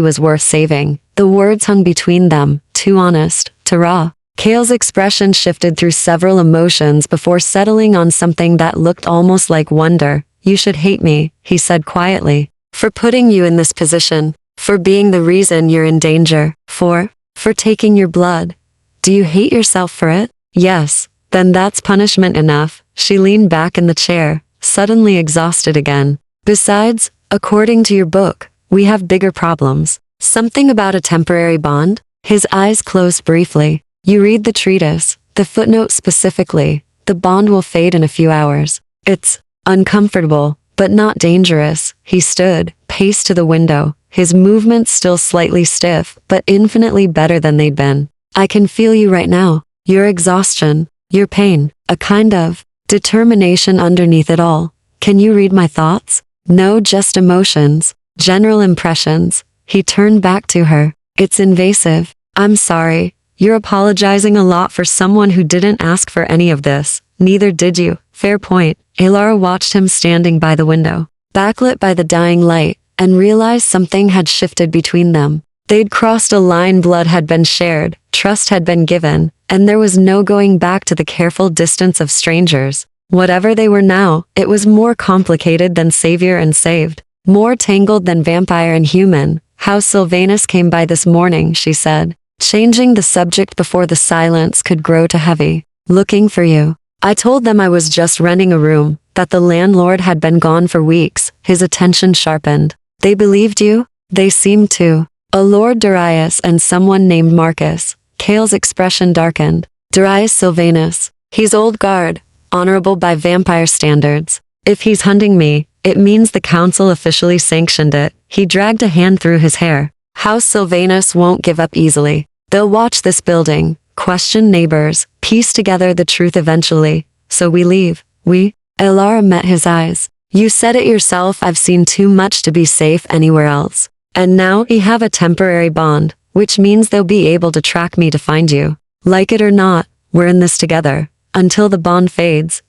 was worth saving. The words hung between them, too honest, too raw. Kale's expression shifted through several emotions before settling on something that looked almost like wonder. You should hate me, he said quietly. For putting you in this position. For being the reason you're in danger. For taking your blood. Do you hate yourself for it? Yes. Then that's punishment enough. She leaned back in the chair, suddenly exhausted again. Besides, according to your book, we have bigger problems. Something about a temporary bond? His eyes closed briefly. You read the treatise, the footnote specifically. The bond will fade in a few hours. It's uncomfortable, but not dangerous. He stood, paced to the window, his movements still slightly stiff, but infinitely better than they'd been. I can feel you right now. Your exhaustion, your pain, a kind of determination underneath it all. Can you read my thoughts? No, just emotions, general impressions. He turned back to her. It's invasive. I'm sorry. You're apologizing a lot for someone who didn't ask for any of this. Neither did you. Fair point. Alara watched him standing by the window, backlit by the dying light, and realized something had shifted between them. They'd crossed a line. Blood had been shared, trust had been given, and there was no going back to the careful distance of strangers. Whatever they were now, it was more complicated than savior and saved, more tangled than vampire and human. How Sylvanus came by this morning, she said, changing the subject before the silence could grow too heavy. Looking for you. I told them I was just renting a room, that the landlord had been gone for weeks. His attention sharpened. They believed you? They seemed to. A Lord Darius and someone named Marcus. Kale's expression darkened. Darius Sylvanus. He's old guard, honorable by vampire standards. If he's hunting me, it means the council officially sanctioned it. He dragged a hand through his hair. House Sylvanus won't give up easily. They'll watch this building, question neighbors, piece together the truth eventually. So we leave. We? Elara met his eyes. You said it yourself, I've seen too much to be safe anywhere else. And now we have a temporary bond, which means they'll be able to track me to find you. Like it or not, we're in this together. Until the bond fades,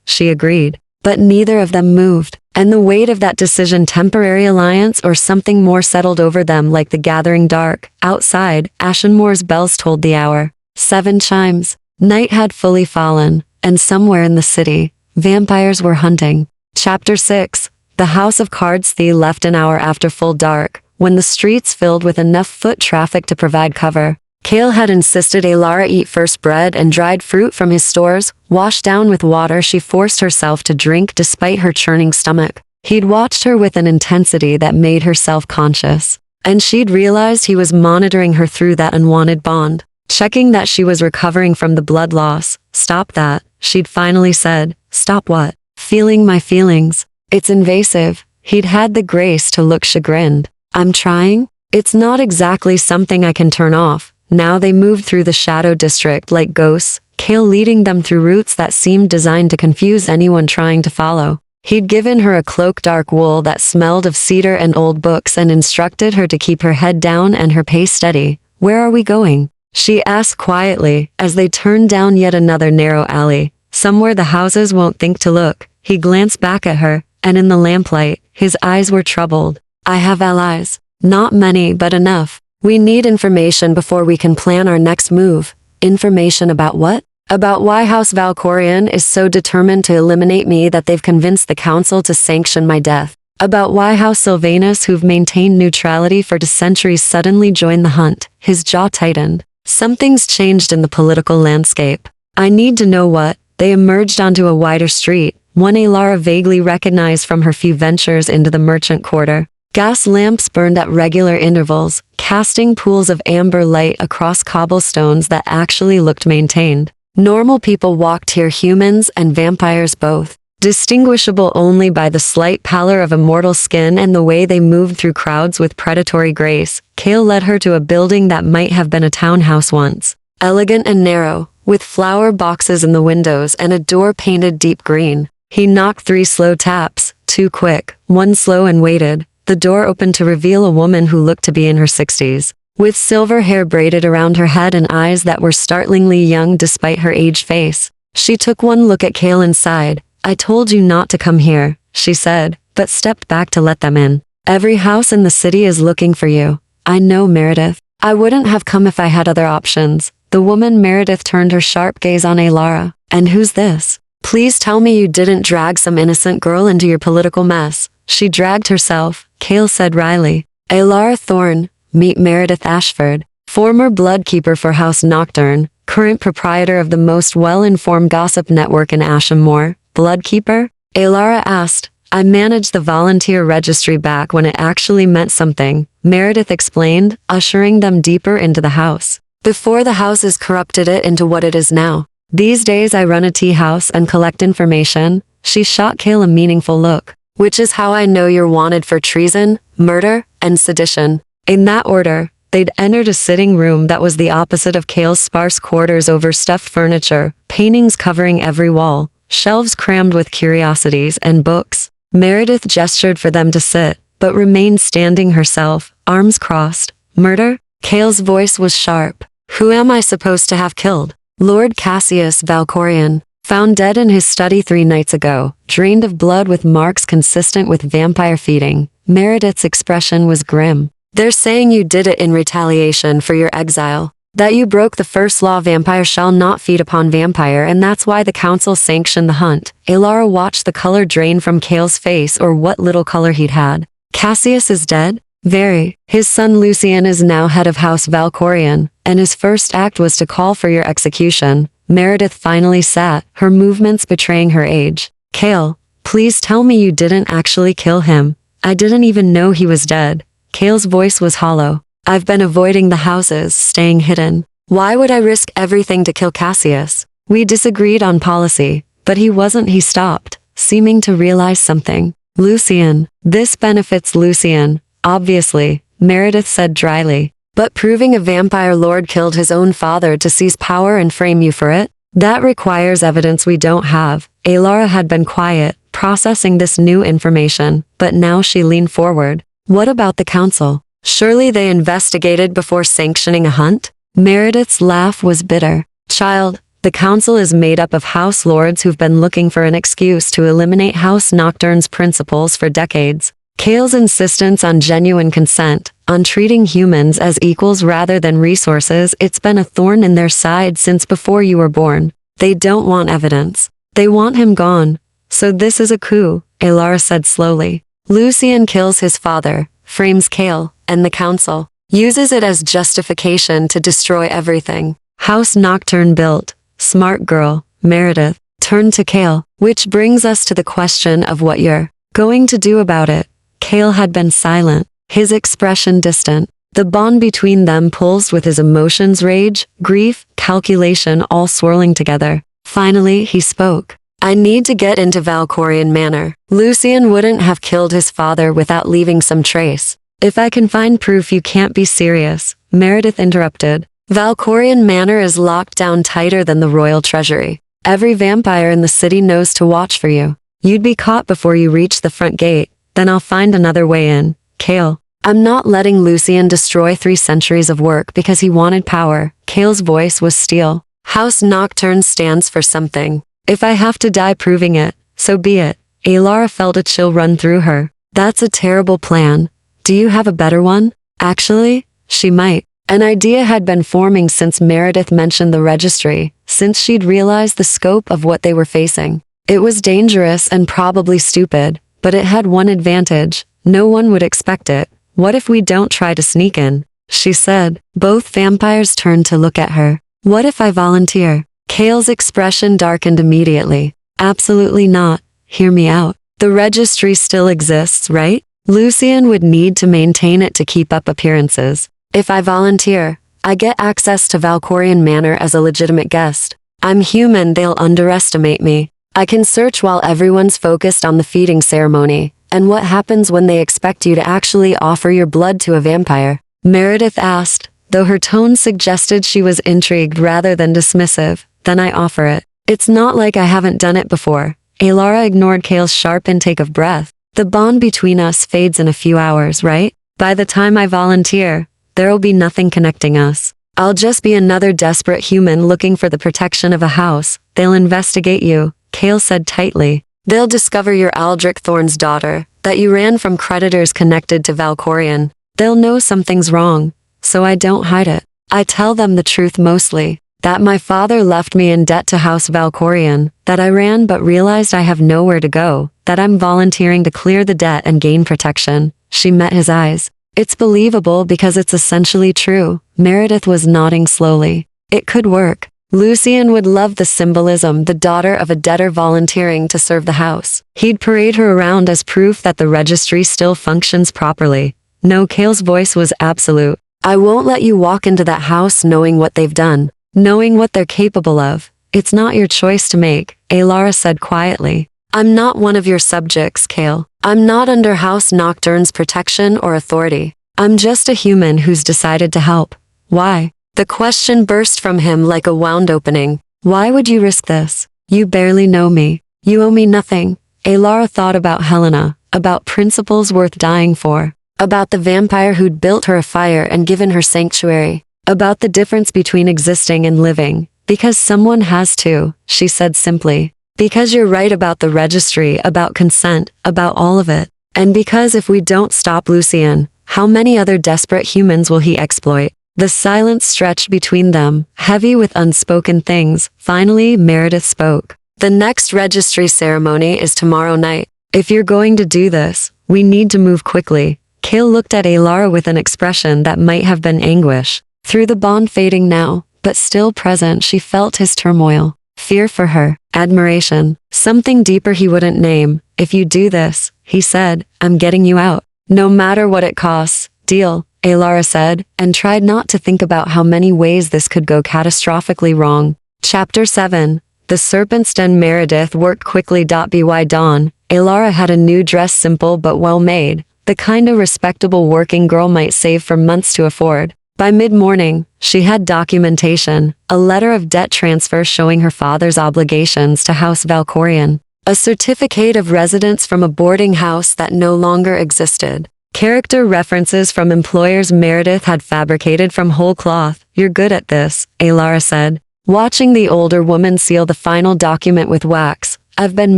she agreed. But neither of them moved, and the weight of that decision, temporary alliance or something more, settled over them like the gathering dark. Outside, Ashenmoor's bells told the hour. 7 chimes. Night had fully fallen, and somewhere in the city, vampires were hunting. Chapter 6. The House of Cards. Thea left an hour after full dark, when the streets filled with enough foot traffic to provide cover. Kale had insisted Elara eat first bread and dried fruit from his stores, washed down with water she forced herself to drink despite her churning stomach. He'd watched her with an intensity that made her self-conscious, and she'd realized he was monitoring her through that unwanted bond, checking that she was recovering from the blood loss. Stop that, she'd finally said. Stop what? Feeling my feelings. It's invasive. He'd had the grace to look chagrined. I'm trying. It's not exactly something I can turn off. Now they moved through the Shadow District like ghosts, Kale leading them through routes that seemed designed to confuse anyone trying to follow. He'd given her a cloak, dark wool that smelled of cedar and old books, and instructed her to keep her head down and her pace steady. Where are we going? She asked quietly, as they turned down yet another narrow alley. Somewhere the houses won't think to look. He glanced back at her, and in the lamplight, his eyes were troubled. I have allies. Not many, but enough. We need information before we can plan our next move. Information about what? About why House Valkorion is so determined to eliminate me that they've convinced the council to sanction my death. About why House Sylvanus, who've maintained neutrality for centuries, suddenly joined the hunt. His jaw tightened. Something's changed in the political landscape. I need to know what. They emerged onto a wider street, one Elara vaguely recognized from her few ventures into the merchant quarter. Gas lamps burned at regular intervals, casting pools of amber light across cobblestones that actually looked maintained. Normal people walked here, humans and vampires both, distinguishable only by the slight pallor of immortal skin and the way they moved through crowds with predatory grace. Kale led her to a building that might have been a townhouse once. Elegant and narrow, with flower boxes in the windows and a door painted deep green. He knocked 3 slow taps, 2 quick, 1 slow, and waited. The door opened to reveal a woman who looked to be in her 60s, with silver hair braided around her head and eyes that were startlingly young despite her aged face. She took one look at Kale and sighed. I told you not to come here, she said, but stepped back to let them in. Every house in the city is looking for you. I know, Meredith. I wouldn't have come if I had other options. The woman Meredith turned her sharp gaze on Elara. And who's this? Please tell me you didn't drag some innocent girl into your political mess. She dragged herself, Kale said wryly. Elara Thorne, meet Meredith Ashford, former bloodkeeper for House Nocturne, current proprietor of the most well-informed gossip network in Ashenmoor. Bloodkeeper? Elara asked. I managed the volunteer registry back when it actually meant something, Meredith explained, ushering them deeper into the house. Before the houses corrupted it into what it is now. These days I run a tea house and collect information. She shot Kale a meaningful look. Which is how I know you're wanted for treason, murder, and sedition. In that order, they'd entered a sitting room that was the opposite of Kale's sparse quarters, overstuffed furniture, paintings covering every wall, shelves crammed with curiosities and books. Meredith gestured for them to sit, but remained standing herself, arms crossed. Murder? Kale's voice was sharp. Who am I supposed to have killed? Lord Cassius Valkorion. Found dead in his study 3 nights ago, drained of blood with marks consistent with vampire feeding. Meredith's expression was grim. They're saying you did it in retaliation for your exile. That you broke the first law, vampire shall not feed upon vampire, and that's why the council sanctioned the hunt. Elara watched the color drain from Kale's face, or what little color he'd had. Cassius is dead? Very. His son Lucian is now head of House Valkorion, and his first act was to call for your execution. Meredith finally sat, her movements betraying her age. Kale, please tell me you didn't actually kill him. I didn't even know he was dead. Kale's voice was hollow. I've been avoiding the houses, staying hidden. Why would I risk everything to kill Cassius? We disagreed on policy, but he stopped, seeming to realize something. Lucian. This benefits Lucian, obviously, Meredith said dryly. But proving a vampire lord killed his own father to seize power and frame you for it? That requires evidence we don't have. Alara had been quiet, processing this new information, but now she leaned forward. What about the council? Surely they investigated before sanctioning a hunt? Meredith's laugh was bitter. Child, the council is made up of house lords who've been looking for an excuse to eliminate House Nocturne's principles for decades. Kale's insistence on genuine consent, on treating humans as equals rather than resources, it's been a thorn in their side since before you were born. They don't want evidence. They want him gone. So this is a coup, Alara said slowly. Lucian kills his father, frames Kale, and the council, uses it as justification to destroy everything. House Nocturne built. Smart girl, Meredith, turned to Kale, which brings us to the question of what you're going to do about it. Kale had been silent, his expression distant. The bond between them pulsed with his emotions, rage, grief, calculation all swirling together. Finally, he spoke. I need to get into Valkorion Manor. Lucian wouldn't have killed his father without leaving some trace. If I can find proof. You can't be serious, Meredith interrupted. Valkorion Manor is locked down tighter than the royal treasury. Every vampire in the city knows to watch for you. You'd be caught before you reach the front gate. Then I'll find another way in. Kale. I'm not letting Lucian destroy 3 centuries of work because he wanted power. Kale's voice was steel. House Nocturne stands for something. If I have to die proving it, so be it. Alara felt a chill run through her. That's a terrible plan. Do you have a better one? Actually, she might. An idea had been forming since Meredith mentioned the registry, since she'd realized the scope of what they were facing. It was dangerous and probably stupid, but it had one advantage. No one would expect it. What if we don't try to sneak in? She said. Both vampires turned to look at her. What if I volunteer? Kale's expression darkened immediately. Absolutely not. Hear me out. The registry still exists, right? Lucian would need to maintain it to keep up appearances. If I volunteer, I get access to Valkorion Manor as a legitimate guest. I'm human, they'll underestimate me. I can search while everyone's focused on the feeding ceremony. And what happens when they expect you to actually offer your blood to a vampire? Meredith asked, though her tone suggested she was intrigued rather than dismissive. Then I offer it. It's not like I haven't done it before. Alara ignored Kale's sharp intake of breath. The bond between us fades in a few hours, right? By the time I volunteer, there'll be nothing connecting us. I'll just be another desperate human looking for the protection of a house. They'll investigate you, Kale said tightly. They'll discover you're Aldrich Thorne's daughter, that you ran from creditors connected to Valkorion. They'll know something's wrong, so I don't hide it. I tell them the truth mostly, that my father left me in debt to House Valkorion, that I ran but realized I have nowhere to go, that I'm volunteering to clear the debt and gain protection. She met his eyes. It's believable because it's essentially true. Meredith was nodding slowly. It could work. Lucian would love the symbolism, the daughter of a debtor volunteering to serve the house. He'd parade her around as proof that the registry still functions properly. No, Kale's voice was absolute. I won't let you walk into that house knowing what they've done, knowing what they're capable of. It's not your choice to make, Alara said quietly. I'm not one of your subjects, Kale. I'm not under House Nocturne's protection or authority. I'm just a human who's decided to help. Why? The question burst from him like a wound opening. Why would you risk this? You barely know me. You owe me nothing. Alara thought about Helena, about principles worth dying for, about the vampire who'd built her a fire and given her sanctuary, about the difference between existing and living. Because someone has to, she said simply. Because you're right about the registry, about consent, about all of it. And because if we don't stop Lucian, how many other desperate humans will he exploit? The silence stretched between them, heavy with unspoken things. Finally, Meredith spoke. The next registry ceremony is tomorrow night. If you're going to do this, we need to move quickly. Kale looked at Alara with an expression that might have been anguish. Through the bond fading now, but still present, she felt his turmoil. Fear for her, admiration, something deeper he wouldn't name. If you do this, he said, I'm getting you out. No matter what it costs. Deal. Alara said, and tried not to think about how many ways this could go catastrophically wrong. Chapter 7. The Serpent's Den. Meredith worked quickly. By dawn, Alara had a new dress, simple but well made, the kind a respectable working girl might save for months to afford. By mid-morning, she had documentation, a letter of debt transfer showing her father's obligations to House Valkorian, a certificate of residence from a boarding house that no longer existed, character references from employers Meredith had fabricated from whole cloth. "You're good at this," Alara said, watching the older woman seal the final document with wax. "I've been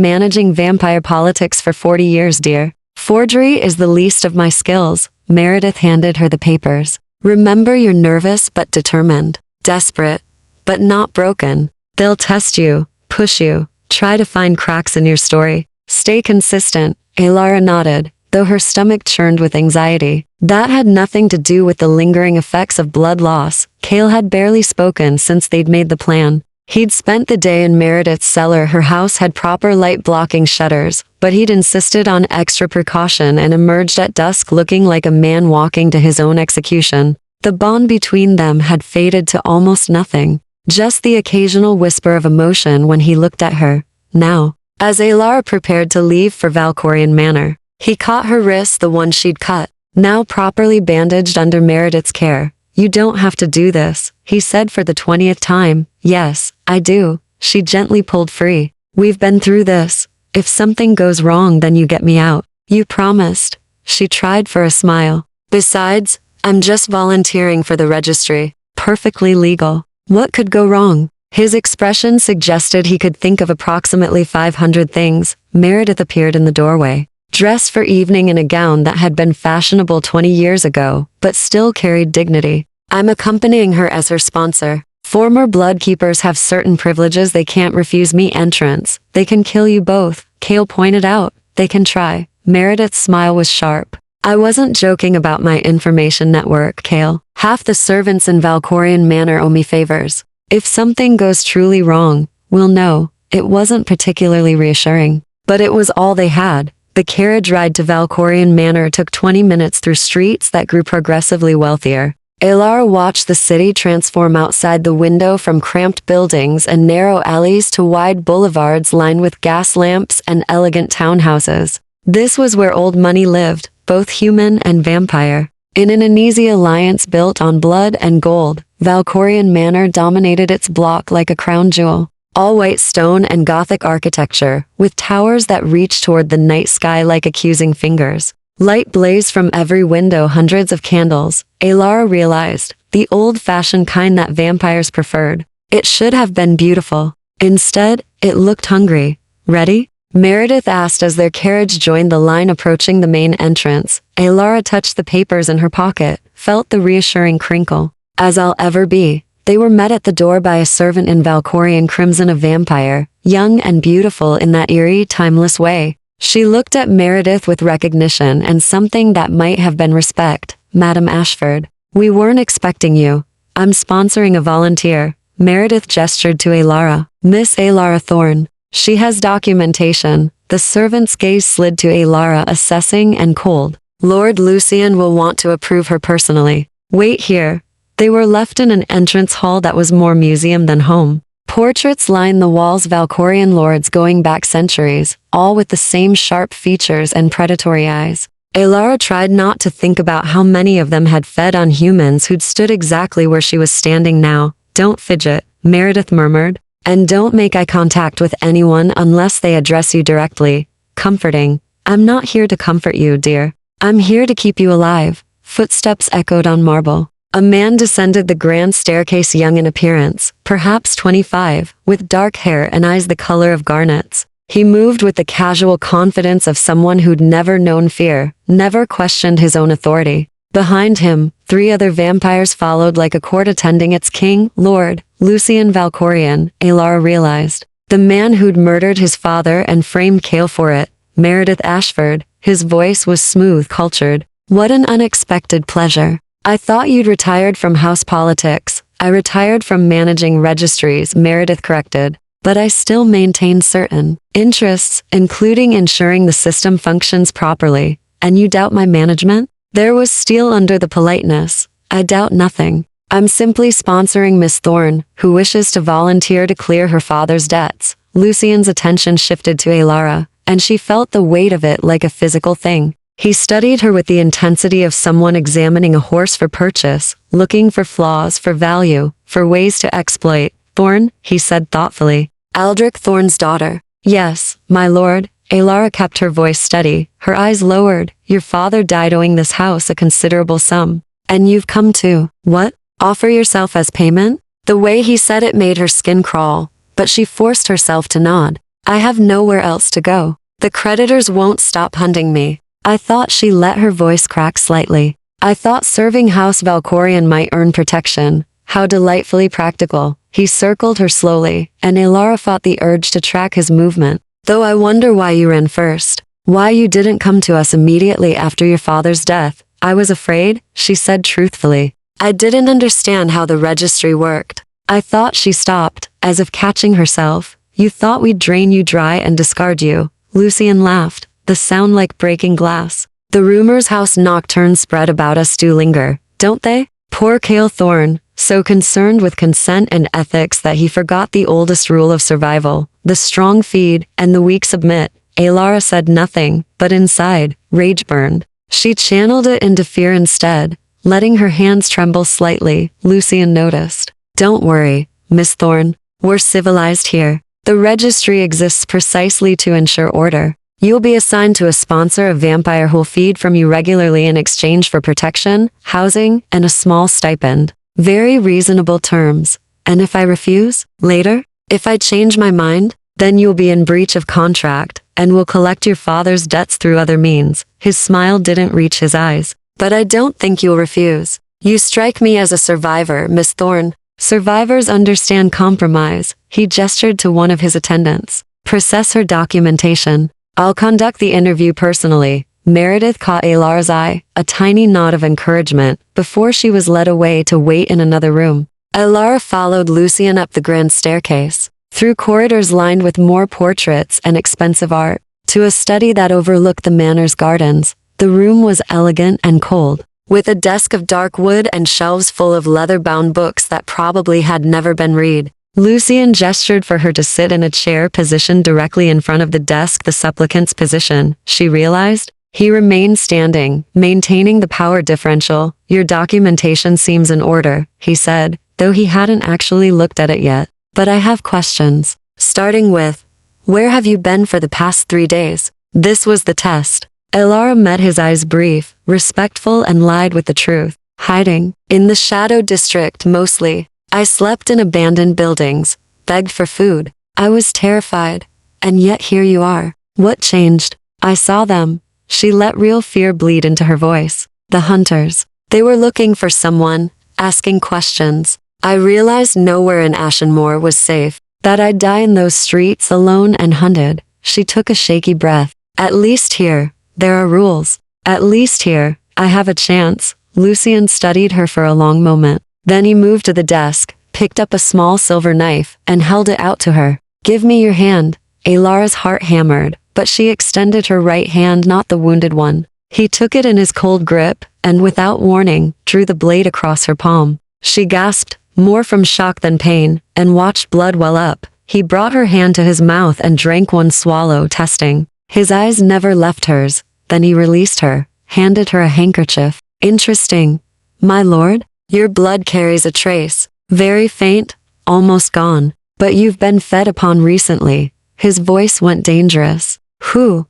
managing vampire politics for 40 years, dear. Forgery is the least of my skills." Meredith handed her the papers. "Remember, you're nervous but determined, desperate, but not broken. They'll test you, push you, try to find cracks in your story. Stay consistent." Alara nodded, though her stomach churned with anxiety. That had nothing to do with the lingering effects of blood loss. Cale had barely spoken since they'd made the plan. He'd spent the day in Meredith's cellar. Her house had proper light-blocking shutters, but he'd insisted on extra precaution and emerged at dusk looking like a man walking to his own execution. The bond between them had faded to almost nothing, just the occasional whisper of emotion when he looked at her. Now, as Alara prepared to leave for Valkorian Manor, he caught her wrist, the one she'd cut, now properly bandaged under Meredith's care. "You don't have to do this," he said for the 20th time. "Yes, I do." She gently pulled free. "We've been through this. If something goes wrong, then you get me out. You promised." She tried for a smile. "Besides, I'm just volunteering for the registry. Perfectly legal. What could go wrong?" His expression suggested he could think of approximately 500 things. Meredith appeared in the doorway, dressed for evening in a gown that had been fashionable 20 years ago, but still carried dignity. "I'm accompanying her as her sponsor. Former bloodkeepers have certain privileges. They can't refuse me entrance. They can kill you both," Cale pointed out. "They can try." Meredith's smile was sharp. "I wasn't joking about my information network, Cale. Half the servants in Valkorian Manor owe me favors. If something goes truly wrong, we'll know." It wasn't particularly reassuring, but it was all they had. The carriage ride to Valkorian Manor took 20 minutes through streets that grew progressively wealthier. Alara watched the city transform outside the window, from cramped buildings and narrow alleys to wide boulevards lined with gas lamps and elegant townhouses. This was where old money lived, both human and vampire. In an uneasy alliance built on blood and gold, Valkorian Manor dominated its block like a crown jewel. All white stone and Gothic architecture, with towers that reached toward the night sky like accusing fingers. Light blazed from every window, hundreds of candles. Alara realized, the old-fashioned kind that vampires preferred. It should have been beautiful. Instead, it looked hungry. "Ready?" Meredith asked as their carriage joined the line approaching the main entrance. Alara touched the papers in her pocket, felt the reassuring crinkle. "As I'll ever be." They were met at the door by a servant in Valkorian crimson, a vampire, young and beautiful in that eerie, timeless way. She looked at Meredith with recognition and something that might have been respect. "Madam Ashford, we weren't expecting you. I'm sponsoring a volunteer." Meredith gestured to Alara. "Miss Alara Thorne. She has documentation." The servant's gaze slid to Alara, assessing and cold. "Lord Lucian will want to approve her personally. Wait here." They were left in an entrance hall that was more museum than home. Portraits lined the walls, Valkorian lords going back centuries, all with the same sharp features and predatory eyes. Alara tried not to think about how many of them had fed on humans who'd stood exactly where she was standing now. "Don't fidget," Meredith murmured. "And don't make eye contact with anyone unless they address you directly." Comforting. "I'm not here to comfort you, dear. I'm here to keep you alive." Footsteps echoed on marble. A man descended the grand staircase, young in appearance, perhaps 25, with dark hair and eyes the color of garnets. He moved with the casual confidence of someone who'd never known fear, never questioned his own authority. Behind him, 3 other vampires followed like a court attending its king. Lord Lucian Valkorian, Alara realized. The man who'd murdered his father and framed Cale for it. Meredith Ashford. His voice was smooth, cultured. "What an unexpected pleasure. I thought you'd retired from house politics." "I retired from managing registries," Meredith corrected. "But I still maintain certain interests, including ensuring the system functions properly." "And you doubt my management?" There was steel under the politeness. I doubt nothing. I'm simply sponsoring Miss Thorne, who wishes to volunteer to clear her father's debts. Lucian's attention shifted to Alara, and she felt the weight of it like a physical thing. He studied her with the intensity of someone examining a horse for purchase, looking for flaws, for value, for ways to exploit. Thorne, he said thoughtfully. Aldrich Thorne's daughter. Yes, my lord. Alara kept her voice steady, her eyes lowered. Your father died owing this house a considerable sum. And you've come to, what? Offer yourself as payment? The way he said it made her skin crawl, but she forced herself to nod. I have nowhere else to go. The creditors won't stop hunting me. I thought she let her voice crack slightly. I thought serving House Valkorion might earn protection. How delightfully practical. He circled her slowly, and Alara fought the urge to track his movement. Though I wonder why you ran first. Why you didn't come to us immediately after your father's death. I was afraid, she said truthfully. I didn't understand how the registry worked. I thought she stopped, as if catching herself. You thought we'd drain you dry and discard you. Lucian laughed, the sound like breaking glass. The rumors House Nocturne spread about us do linger, don't they? Poor Cale Thorne, so concerned with consent and ethics that he forgot the oldest rule of survival. The strong feed, and the weak submit. Alara said nothing, but inside, rage burned. She channeled it into fear instead, letting her hands tremble slightly. Lucian noticed. Don't worry, Miss Thorne. We're civilized here. The registry exists precisely to ensure order. You'll be assigned to a sponsor of vampire who'll feed from you regularly in exchange for protection, housing, and a small stipend. Very reasonable terms. And if I refuse, later? If I change my mind, then you'll be in breach of contract, and will collect your father's debts through other means. His smile didn't reach his eyes. But I don't think you'll refuse. You strike me as a survivor, Miss Thorne. Survivors understand compromise. He gestured to one of his attendants. Process her documentation. I'll conduct the interview personally. Meredith caught Alara's eye, a tiny nod of encouragement, before she was led away to wait in another room. Alara followed Lucian up the grand staircase, through corridors lined with more portraits and expensive art, to a study that overlooked the manor's gardens. The room was elegant and cold, with a desk of dark wood and shelves full of leather-bound books that probably had never been read. Lucian gestured for her to sit in a chair positioned directly in front of the desk, the supplicant's position, she realized. He remained standing, maintaining the power differential. Your documentation seems in order, he said, though he hadn't actually looked at it yet. But I have questions. Starting with, where have you been for the past 3 days? This was the test. Alara met his eyes brief, respectful, and lied with the truth. Hiding. In the Shadow District mostly. I slept in abandoned buildings, begged for food. I was terrified. And yet here you are. What changed? I saw them. She let real fear bleed into her voice. The hunters. They were looking for someone, asking questions. I realized nowhere in Ashenmoor was safe, that I'd die in those streets alone and hunted. She took a shaky breath. At least here, there are rules. At least here, I have a chance. Lucian studied her for a long moment. Then he moved to the desk, picked up a small silver knife, and held it out to her. Give me your hand. Alara's heart hammered, but she extended her right hand, not the wounded one. He took it in his cold grip, and without warning, drew the blade across her palm. She gasped, more from shock than pain, and watched blood well up. He brought her hand to his mouth and drank one swallow, testing. His eyes never left hers. Then he released her, handed her a handkerchief. Interesting. My lord, your blood carries a trace. Very faint, almost gone. But you've been fed upon recently. His voice went dangerous. Who?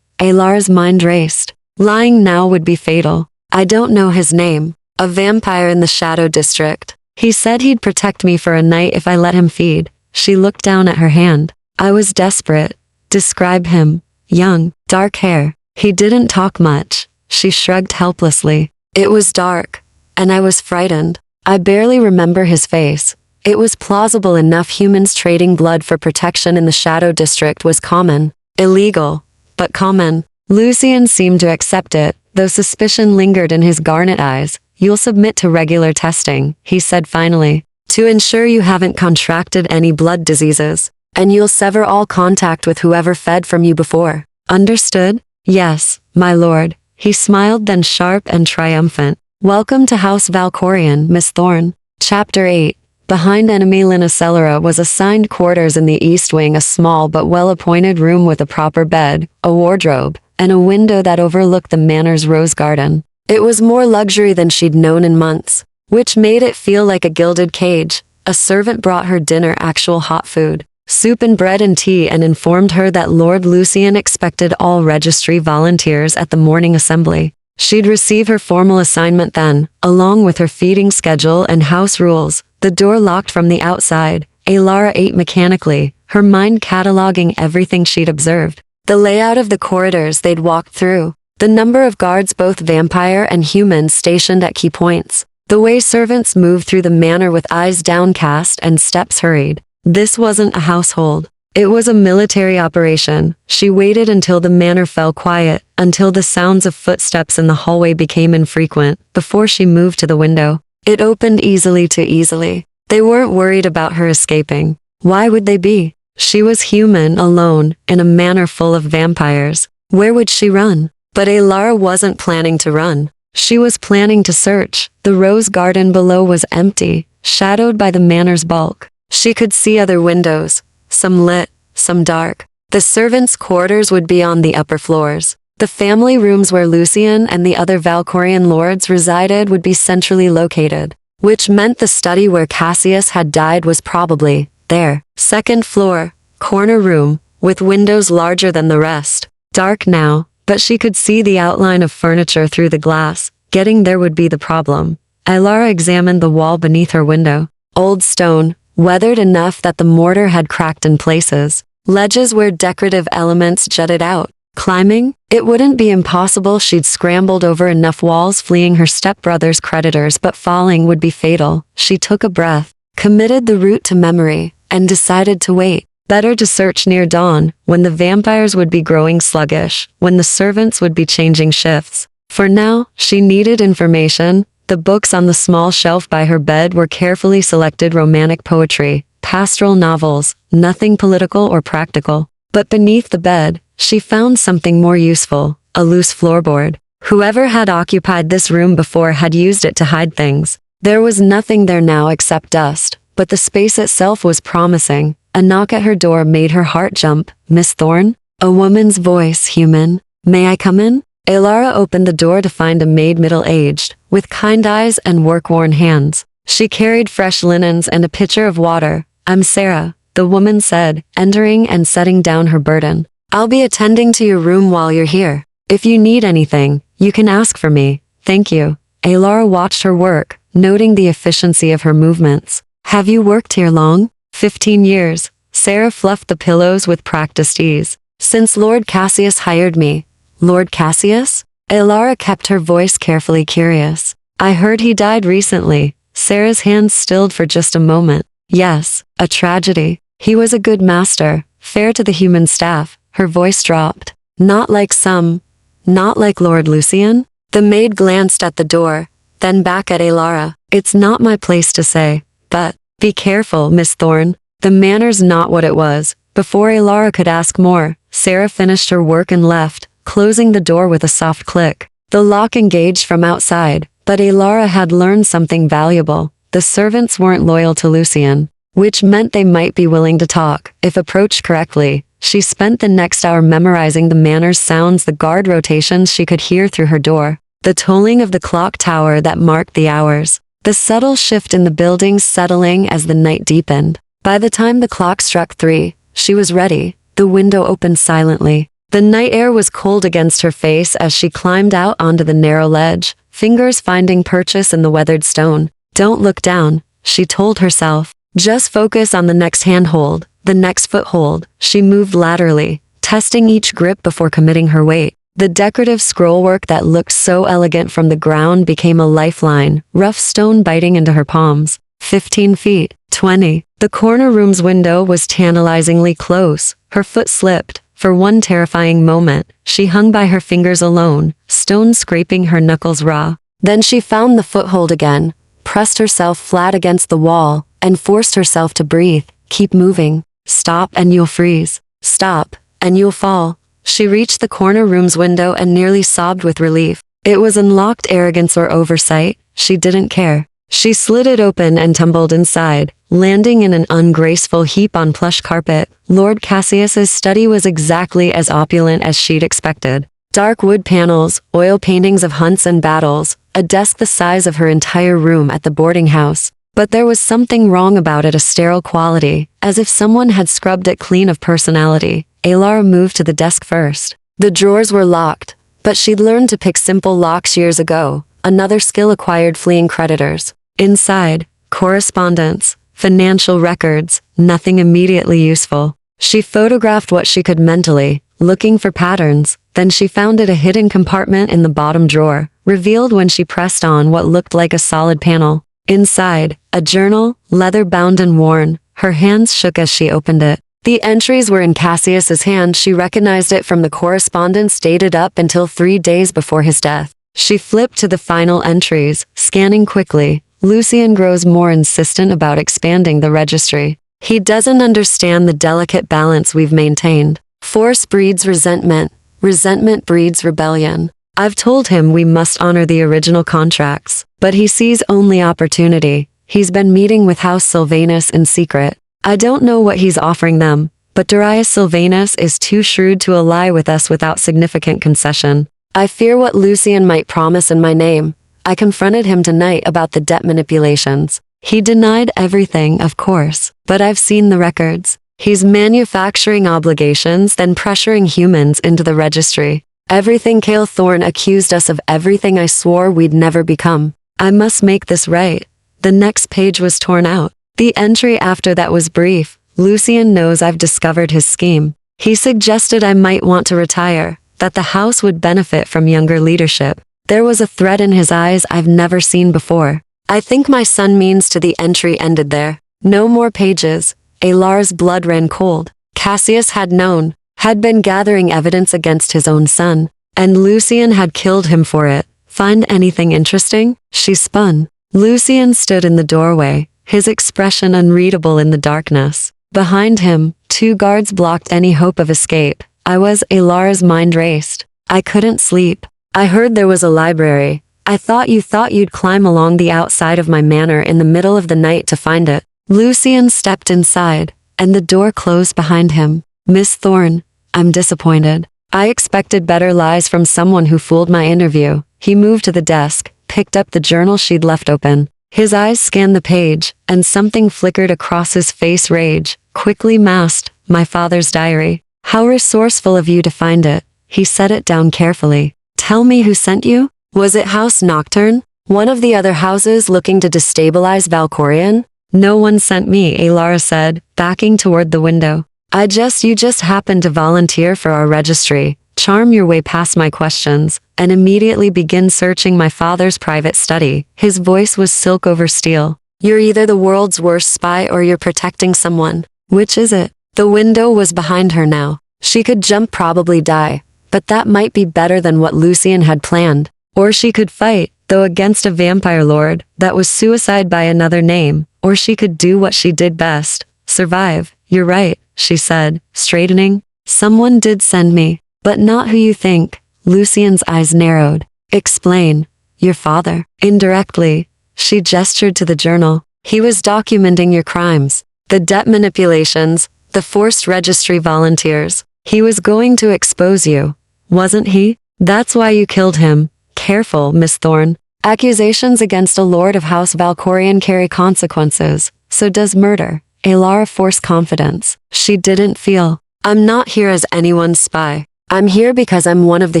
Alara's mind raced. Lying now would be fatal. I don't know his name. A vampire in the Shadow District. He said he'd protect me for a night if I let him feed. She looked down at her hand. I was desperate. Describe him. Young, dark hair. He didn't talk much. She shrugged helplessly. It was dark, and I was frightened. I barely remember his face. It was plausible enough. Humans trading blood for protection in the Shadow District was common. Illegal, but common. Lucian seemed to accept it, though suspicion lingered in his garnet eyes. You'll submit to regular testing, he said finally, to ensure you haven't contracted any blood diseases, and you'll sever all contact with whoever fed from you before. Understood? Yes, my lord. He smiled, then sharp and triumphant. "Welcome to House Valkorion, Miss Thorne." Chapter 8. Behind enemy Linacellera was assigned quarters in the east wing, a small but well-appointed room with a proper bed, a wardrobe, and a window that overlooked the manor's rose garden. It was more luxury than she'd known in months, which made it feel like a gilded cage. A servant brought her dinner, actual hot food, soup and bread and tea, and informed her that Lord Lucian expected all registry volunteers at the morning assembly. She'd receive her formal assignment then, along with her feeding schedule and house rules. The door locked from the outside. Alara ate mechanically, her mind cataloging everything she'd observed. The layout of the corridors they'd walked through. The number of guards, both vampire and human, stationed at key points. The way servants moved through the manor with eyes downcast and steps hurried. This wasn't a household. It was a military operation. She waited until the manor fell quiet, until the sounds of footsteps in the hallway became infrequent, before she moved to the window. It opened easily too easily. They weren't worried about her escaping. Why would they be? She was human, alone, in a manor full of vampires. Where would she run? But Alara wasn't planning to run. She was planning to search. The rose garden below was empty, shadowed by the manor's bulk. She could see other windows, some lit, some dark. The servants' quarters would be on the upper floors. The family rooms where Lucian and the other Valkorion lords resided would be centrally located, which meant the study where Cassius had died was probably there. Second floor, corner room, with windows larger than the rest. Dark now, but she could see the outline of furniture through the glass. Getting there would be the problem. Alara examined the wall beneath her window. Old stone, weathered enough that the mortar had cracked in places. Ledges where decorative elements jutted out. Climbing? It wouldn't be impossible. She'd scrambled over enough walls fleeing her stepbrother's creditors, but falling would be fatal. She took a breath, committed the route to memory, and decided to wait. Better to search near dawn, when the vampires would be growing sluggish, when the servants would be changing shifts. For now, she needed information. The books on the small shelf by her bed were carefully selected romantic poetry, pastoral novels, nothing political or practical. But beneath the bed, she found something more useful, a loose floorboard. Whoever had occupied this room before had used it to hide things. There was nothing there now except dust, but the space itself was promising. A knock at her door made her heart jump. "Miss Thorne?" A woman's voice, human. "May I come in?" Alara opened the door to find a maid middle-aged, with kind eyes and work-worn hands. She carried fresh linens and a pitcher of water. "I'm Sarah," the woman said, entering and setting down her burden. "I'll be attending to your room while you're here. If you need anything, you can ask for me. Thank you." Alara watched her work, noting the efficiency of her movements. "Have you worked here long?" 15 years. Sarah fluffed the pillows with practiced ease. "Since Lord Cassius hired me." "Lord Cassius?" Alara kept her voice carefully curious. "I heard he died recently." Sarah's hands stilled for just a moment. "Yes, a tragedy. He was a good master, fair to the human staff." Her voice dropped. "Not like some. Not like Lord Lucian?" The maid glanced at the door, then back at Alara. "It's not my place to say, but be careful, Miss Thorne. The manor's not what it was." Before Alara could ask more, Sarah finished her work and left, closing the door with a soft click. The lock engaged from outside, but Alara had learned something valuable. The servants weren't loyal to Lucian, which meant they might be willing to talk, if approached correctly. She spent the next hour memorizing the manor's sounds, the guard rotations she could hear through her door, the tolling of the clock tower that marked the hours, the subtle shift in the buildings settling as the night deepened. By the time the clock struck 3, she was ready. The window opened silently. The night air was cold against her face as she climbed out onto the narrow ledge, fingers finding purchase in the weathered stone. "Don't look down," she told herself. "Just focus on the next handhold, the next foothold." She moved laterally, testing each grip before committing her weight. The decorative scrollwork that looked so elegant from the ground became a lifeline, rough stone biting into her palms. 15 feet, 20. The corner room's window was tantalizingly close. Her foot slipped. For one terrifying moment, she hung by her fingers alone, stone scraping her knuckles raw. Then she found the foothold again, pressed herself flat against the wall, and forced herself to breathe. "Keep moving. Stop and you'll freeze. Stop, and you'll fall." She reached the corner room's window and nearly sobbed with relief. It was unlocked arrogance or oversight. She didn't care. She slid it open and tumbled inside, landing in an ungraceful heap on plush carpet. Lord Cassius's study was exactly as opulent as she'd expected. Dark wood panels, oil paintings of hunts and battles, a desk the size of her entire room at the boarding house. But there was something wrong about it, a sterile quality, as if someone had scrubbed it clean of personality. Alara moved to the desk first. The drawers were locked, but she'd learned to pick simple locks years ago, another skill acquired fleeing creditors. Inside, correspondence, financial records, nothing immediately useful. She photographed what she could mentally, looking for patterns. Then she found it, a hidden compartment in the bottom drawer, revealed when she pressed on what looked like a solid panel. Inside, a journal, leather-bound and worn. Her hands shook as she opened it. The entries were in Cassius's hand. She recognized it from the correspondence dated up until 3 days before his death. She flipped to the final entries, scanning quickly. Lucian grows more insistent about expanding the registry. He doesn't understand the delicate balance we've maintained. Force breeds resentment. Resentment breeds rebellion. I've told him we must honor the original contracts, but he sees only opportunity. He's been meeting with House Sylvanus in secret. I don't know what he's offering them, but Darius Sylvanus is too shrewd to ally with us without significant concession. I fear what Lucian might promise in my name. I confronted him tonight about the debt manipulations. He denied everything, of course, but I've seen the records. He's manufacturing obligations, then pressuring humans into the registry. Everything. Cale Thorne accused us of everything I swore we'd never become. I must make this right. The next page was torn out. The entry after that was brief. Lucian knows I've discovered his scheme. He suggested I might want to retire, that the house would benefit from younger leadership. There was a threat in his eyes I've never seen before. I think my son means to. The entry ended there. No more pages. Alar's blood ran cold. Cassius had known, had been gathering evidence against his own son, and Lucian had killed him for it. Find anything interesting? She spun. Lucian stood in the doorway, his expression unreadable in the darkness. Behind him, 2 guards blocked any hope of escape. Alara's mind raced. I couldn't sleep. I heard there was a library. I thought you'd climb along the outside of my manor in the middle of the night to find it. Lucian stepped inside, and the door closed behind him. Miss Thorne, I'm disappointed. I expected better lies from someone who fooled my interview. He moved to the desk, picked up the journal she'd left open. His eyes scanned the page, and something flickered across his face. Rage, quickly masked. My father's diary. How resourceful of you to find it. He set it down carefully. Tell me who sent you? Was it House Nocturne? One of the other houses looking to destabilize Valkorion? No one sent me, Alara said, backing toward the window. You just happened to volunteer for our registry, charm your way past my questions, and immediately begin searching my father's private study. His voice was silk over steel. You're either the world's worst spy or you're protecting someone. Which is it? The window was behind her now. She could jump, probably die, but that might be better than what Lucian had planned. Or she could fight, though against a vampire lord, that was suicide by another name. Or she could do what she did best, survive. You're right, she said, straightening. Someone did send me, but not who you think. Lucian's eyes narrowed. Explain. Your father. Indirectly. She gestured to the journal. He was documenting your crimes. The debt manipulations, the forced registry volunteers. He was going to expose you, wasn't he? That's why you killed him. Careful, Miss Thorne. Accusations against a lord of House Valkorion carry consequences. So does murder. Alara forced confidence. She didn't feel. I'm not here as anyone's spy. I'm here because I'm one of the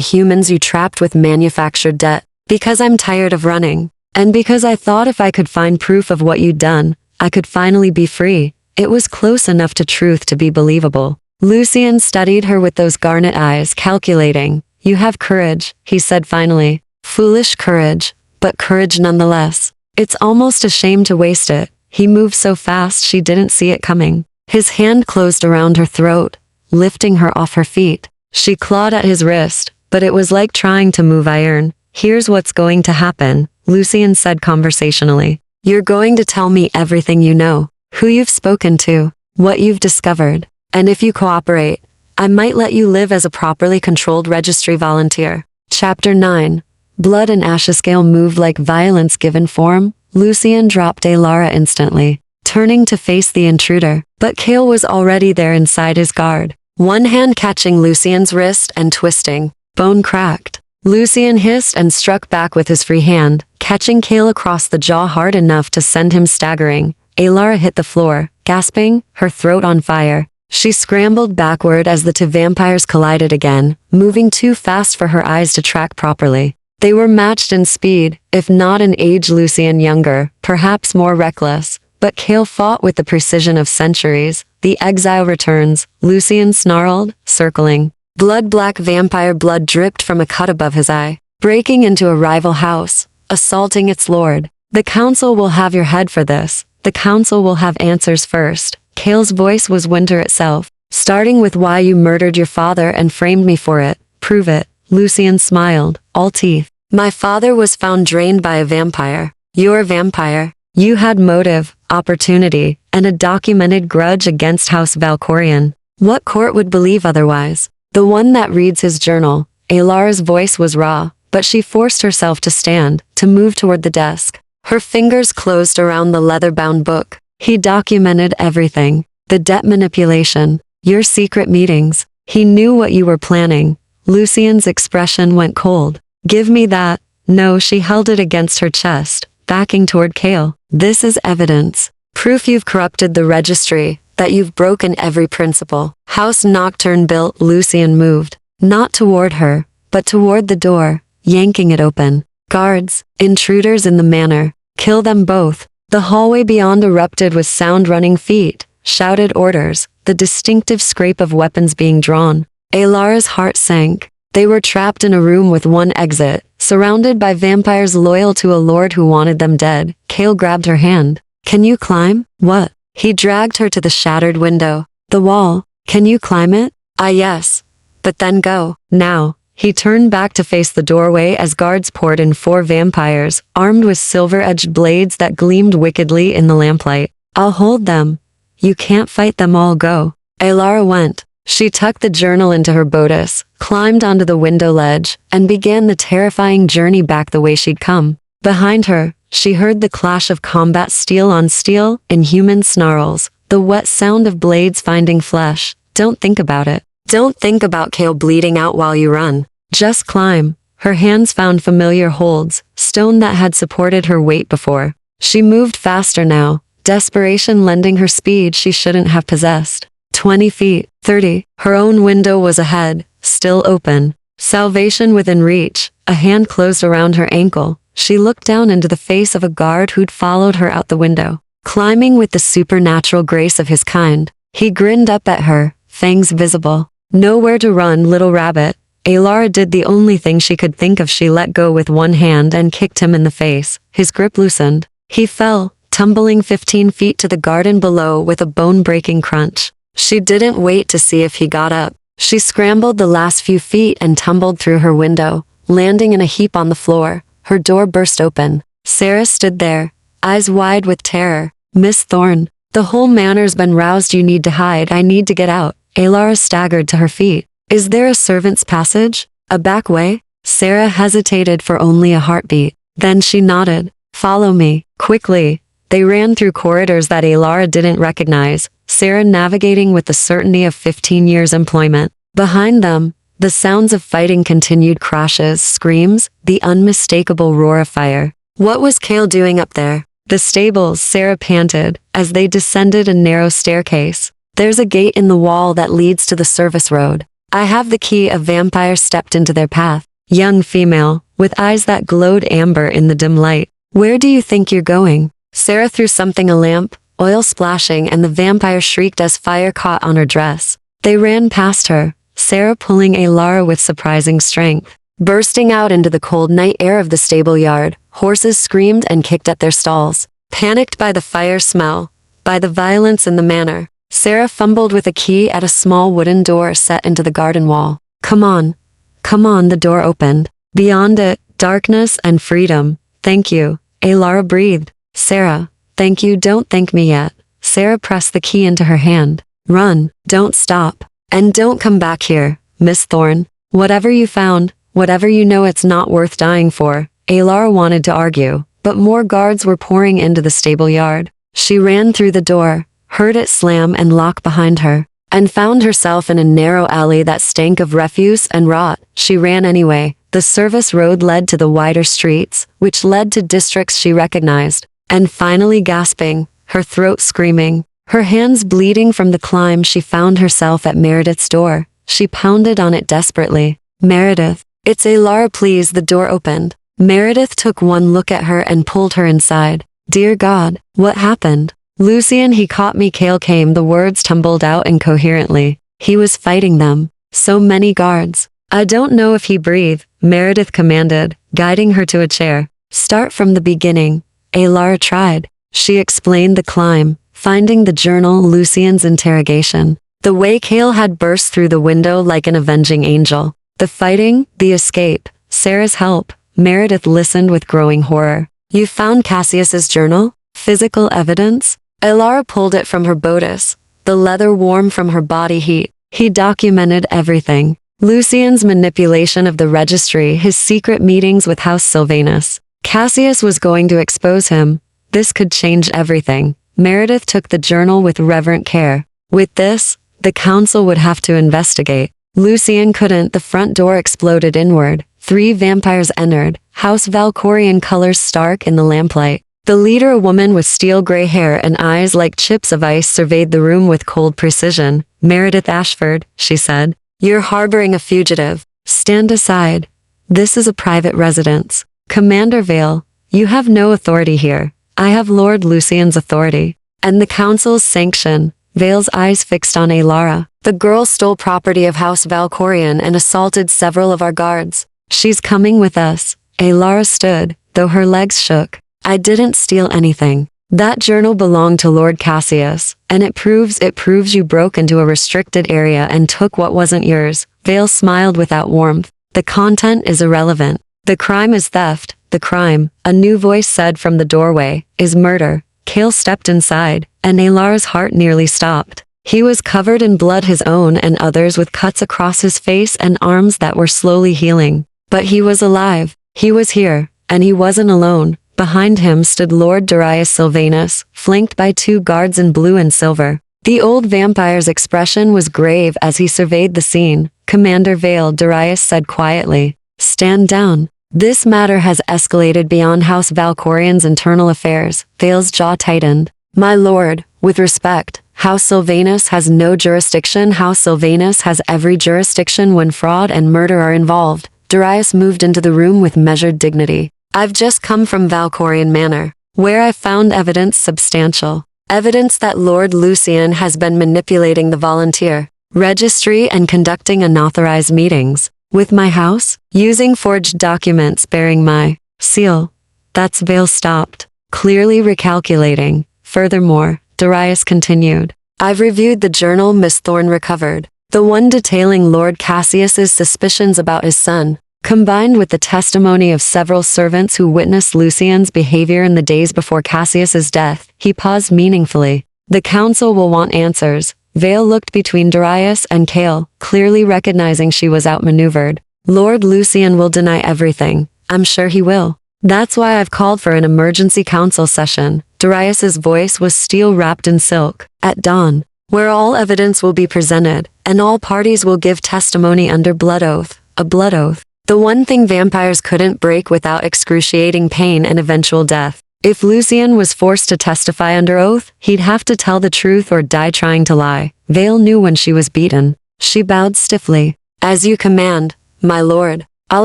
humans you trapped with manufactured debt. Because I'm tired of running. And because I thought if I could find proof of what you'd done, I could finally be free. It was close enough to truth to be believable. Lucian studied her with those garnet eyes, calculating. You have courage, he said finally. Foolish courage, but courage nonetheless. It's almost a shame to waste it. He moved so fast she didn't see it coming. His hand closed around her throat, lifting her off her feet. She clawed at his wrist, but it was like trying to move iron. Here's what's going to happen, Lucian said conversationally. You're going to tell me everything you know, who you've spoken to, what you've discovered, and if you cooperate, I might let you live as a properly controlled registry volunteer. Chapter 9. Blood and ashes. Scale moved like violence given form. Lucian dropped Alara instantly, turning to face the intruder. But Kale was already there inside his guard, one hand catching Lucian's wrist and twisting. Bone cracked. Lucian hissed and struck back with his free hand, catching Kale across the jaw hard enough to send him staggering. Alara hit the floor, gasping, her throat on fire. She scrambled backward as the two vampires collided again, moving too fast for her eyes to track properly. They were matched in speed, if not in age. Lucian younger, perhaps more reckless, but Kale fought with the precision of centuries. The exile returns, Lucian snarled, circling. Blood-black vampire blood dripped from a cut above his eye, breaking into a rival house, assaulting its lord. The council will have your head for this. The council will have answers first. Kale's voice was winter itself, starting with why you murdered your father and framed me for it. Prove it. Lucian smiled, all teeth. My father was found drained by a vampire. You're a vampire. You had motive, opportunity, and a documented grudge against House Valkorion. What court would believe otherwise? The one that reads his journal. Alara's voice was raw, but she forced herself to stand, to move toward the desk. Her fingers closed around the leather-bound book. He documented everything. The debt manipulation, your secret meetings. He knew what you were planning. Lucian's expression went cold. Give me that. No, she held it against her chest, backing toward Kale. This is evidence. Proof you've corrupted the registry, that you've broken every principle. House Nocturne built. Lucian moved, not toward her, but toward the door, yanking it open. Guards, intruders in the manor, kill them both. The hallway beyond erupted with sound running feet, shouted orders, the distinctive scrape of weapons being drawn. Alara's heart sank. They were trapped in a room with one exit, surrounded by vampires loyal to a lord who wanted them dead. Kale grabbed her hand. Can you climb? What? He dragged her to the shattered window. The wall. Can you climb it? Ah, yes. But then go. Now. He turned back to face the doorway as guards poured in 4 vampires, armed with silver-edged blades that gleamed wickedly in the lamplight. I'll hold them. You can't fight them all. Go. Alara went. She tucked the journal into her bodice, climbed onto the window ledge, and began the terrifying journey back the way she'd come. Behind her, she heard the clash of combat steel on steel, inhuman snarls, the wet sound of blades finding flesh. Don't think about it. Don't think about Kale bleeding out while you run. Just climb. Her hands found familiar holds, stone that had supported her weight before. She moved faster now, desperation lending her speed she shouldn't have possessed. 20 feet, 30. Her own window was ahead, still open. Salvation within reach. A hand closed around her ankle. She looked down into the face of a guard who'd followed her out the window, climbing with the supernatural grace of his kind. He grinned up at her, fangs visible. Nowhere to run, little rabbit. Alara did the only thing she could think of. She let go with one hand and kicked him in the face. His grip loosened. He fell, tumbling 15 feet to the garden below with a bone-breaking crunch. She didn't wait to see if he got up. She scrambled the last few feet and tumbled through her window, landing in a heap on the floor. Her door burst open. Sarah stood there, eyes wide with terror. Miss Thorne, the whole manor's been roused. You need to hide. I need to get out. Alara staggered to her feet. Is there a servant's passage? A back way? Sarah hesitated for only a heartbeat. Then she nodded. Follow me. Quickly. They ran through corridors that Alara didn't recognize, Sarah navigating with the certainty of 15 years' employment. Behind them, the sounds of fighting continued, crashes, screams, the unmistakable roar of fire. What was Kale doing up there? The stables, Sarah panted, as they descended a narrow staircase. There's a gate in the wall that leads to the service road. I have the key. A vampire stepped into their path. Young female, with eyes that glowed amber in the dim light. Where do you think you're going? Sarah threw something, a lamp, oil splashing, and the vampire shrieked as fire caught on her dress. They ran past her, Sarah pulling Alara with surprising strength. Bursting out into the cold night air of the stable yard, horses screamed and kicked at their stalls. Panicked by the fire smell, by the violence in the manor, Sarah fumbled with a key at a small wooden door set into the garden wall. Come on. Come on. The door opened. Beyond it, darkness and freedom. Thank you. Alara breathed. Sarah, thank you. Don't thank me yet. Sarah pressed the key into her hand. Run. Don't stop. And don't come back here, Miss Thorne. Whatever you found, whatever you know, it's not worth dying for. Alara wanted to argue, but more guards were pouring into the stable yard. She ran through the door, heard it slam and lock behind her, and found herself in a narrow alley that stank of refuse and rot. She ran anyway. The service road led to the wider streets, which led to districts she recognized. And finally, gasping, her throat screaming, her hands bleeding from the climb, she found herself at Meredith's door. She pounded on it desperately. Meredith, it's Alara, please. The door opened. Meredith took one look at her and pulled her inside. Dear God, what happened? Lucian, he caught me. Cale came. The words tumbled out incoherently. He was fighting them. So many guards. I don't know if he breathed, Meredith commanded, guiding her to a chair. Start from the beginning. Alara tried. She explained the climb, finding the journal, Lucian's interrogation. The way Cale had burst through the window like an avenging angel. The fighting, the escape, Sarah's help. Meredith listened with growing horror. You found Cassius's journal? Physical evidence? Alara pulled it from her bodice, the leather warm from her body heat. He documented everything. Lucian's manipulation of the registry, his secret meetings with House Sylvanus. Cassius was going to expose him. This could change everything. Meredith took the journal with reverent care. With this, the council would have to investigate. Lucian couldn't. The front door exploded inward. 3 vampires entered, House Valkorian colors stark in the lamplight. The leader, a woman with steel gray hair and eyes like chips of ice, surveyed the room with cold precision. Meredith Ashford, she said, you're harboring a fugitive. Stand aside. This is a private residence. Commander Vale, you have no authority here. I have Lord Lucian's authority. And the council's sanction. Vale's eyes fixed on Alara. The girl stole property of House Valkorian and assaulted several of our guards. She's coming with us. Alara stood, though her legs shook. I didn't steal anything. That journal belonged to Lord Cassius, and it proves you broke into a restricted area and took what wasn't yours. Vale smiled without warmth. The content is irrelevant. The crime is theft. The crime, a new voice said from the doorway, is murder. Cale stepped inside, and Alara's heart nearly stopped. He was covered in blood, his own and others, with cuts across his face and arms that were slowly healing. But he was alive. He was here, and he wasn't alone. Behind him stood Lord Darius Sylvanus, flanked by 2 guards in blue and silver. The old vampire's expression was grave as he surveyed the scene. Commander Vale, Darius said quietly, stand down. This matter has escalated beyond House Valkorian's internal affairs. Vale's jaw tightened. My lord, with respect, House Sylvanus has no jurisdiction. House Sylvanus has every jurisdiction when fraud and murder are involved. Darius moved into the room with measured dignity. I've just come from Valkorian Manor, where I found evidence substantial. Evidence that Lord Lucian has been manipulating the volunteer registry and conducting unauthorized meetings with my house, using forged documents bearing my seal. That's Vale stopped, clearly recalculating. Furthermore, Darius continued, I've reviewed the journal Miss Thorne recovered, the one detailing Lord Cassius's suspicions about his son, combined with the testimony of several servants who witnessed Lucian's behavior in the days before Cassius's death. He paused meaningfully. The council will want answers. Vale looked between Darius and Cale, clearly recognizing she was outmaneuvered. Lord Lucian will deny everything. I'm sure he will. That's why I've called for an emergency council session. Darius's voice was steel wrapped in silk. At dawn, where all evidence will be presented, and all parties will give testimony under blood oath. A blood oath. The one thing vampires couldn't break without excruciating pain and eventual death. If Lucian was forced to testify under oath, he'd have to tell the truth or die trying to lie. Vale knew when she was beaten. She bowed stiffly. As you command, my lord. I'll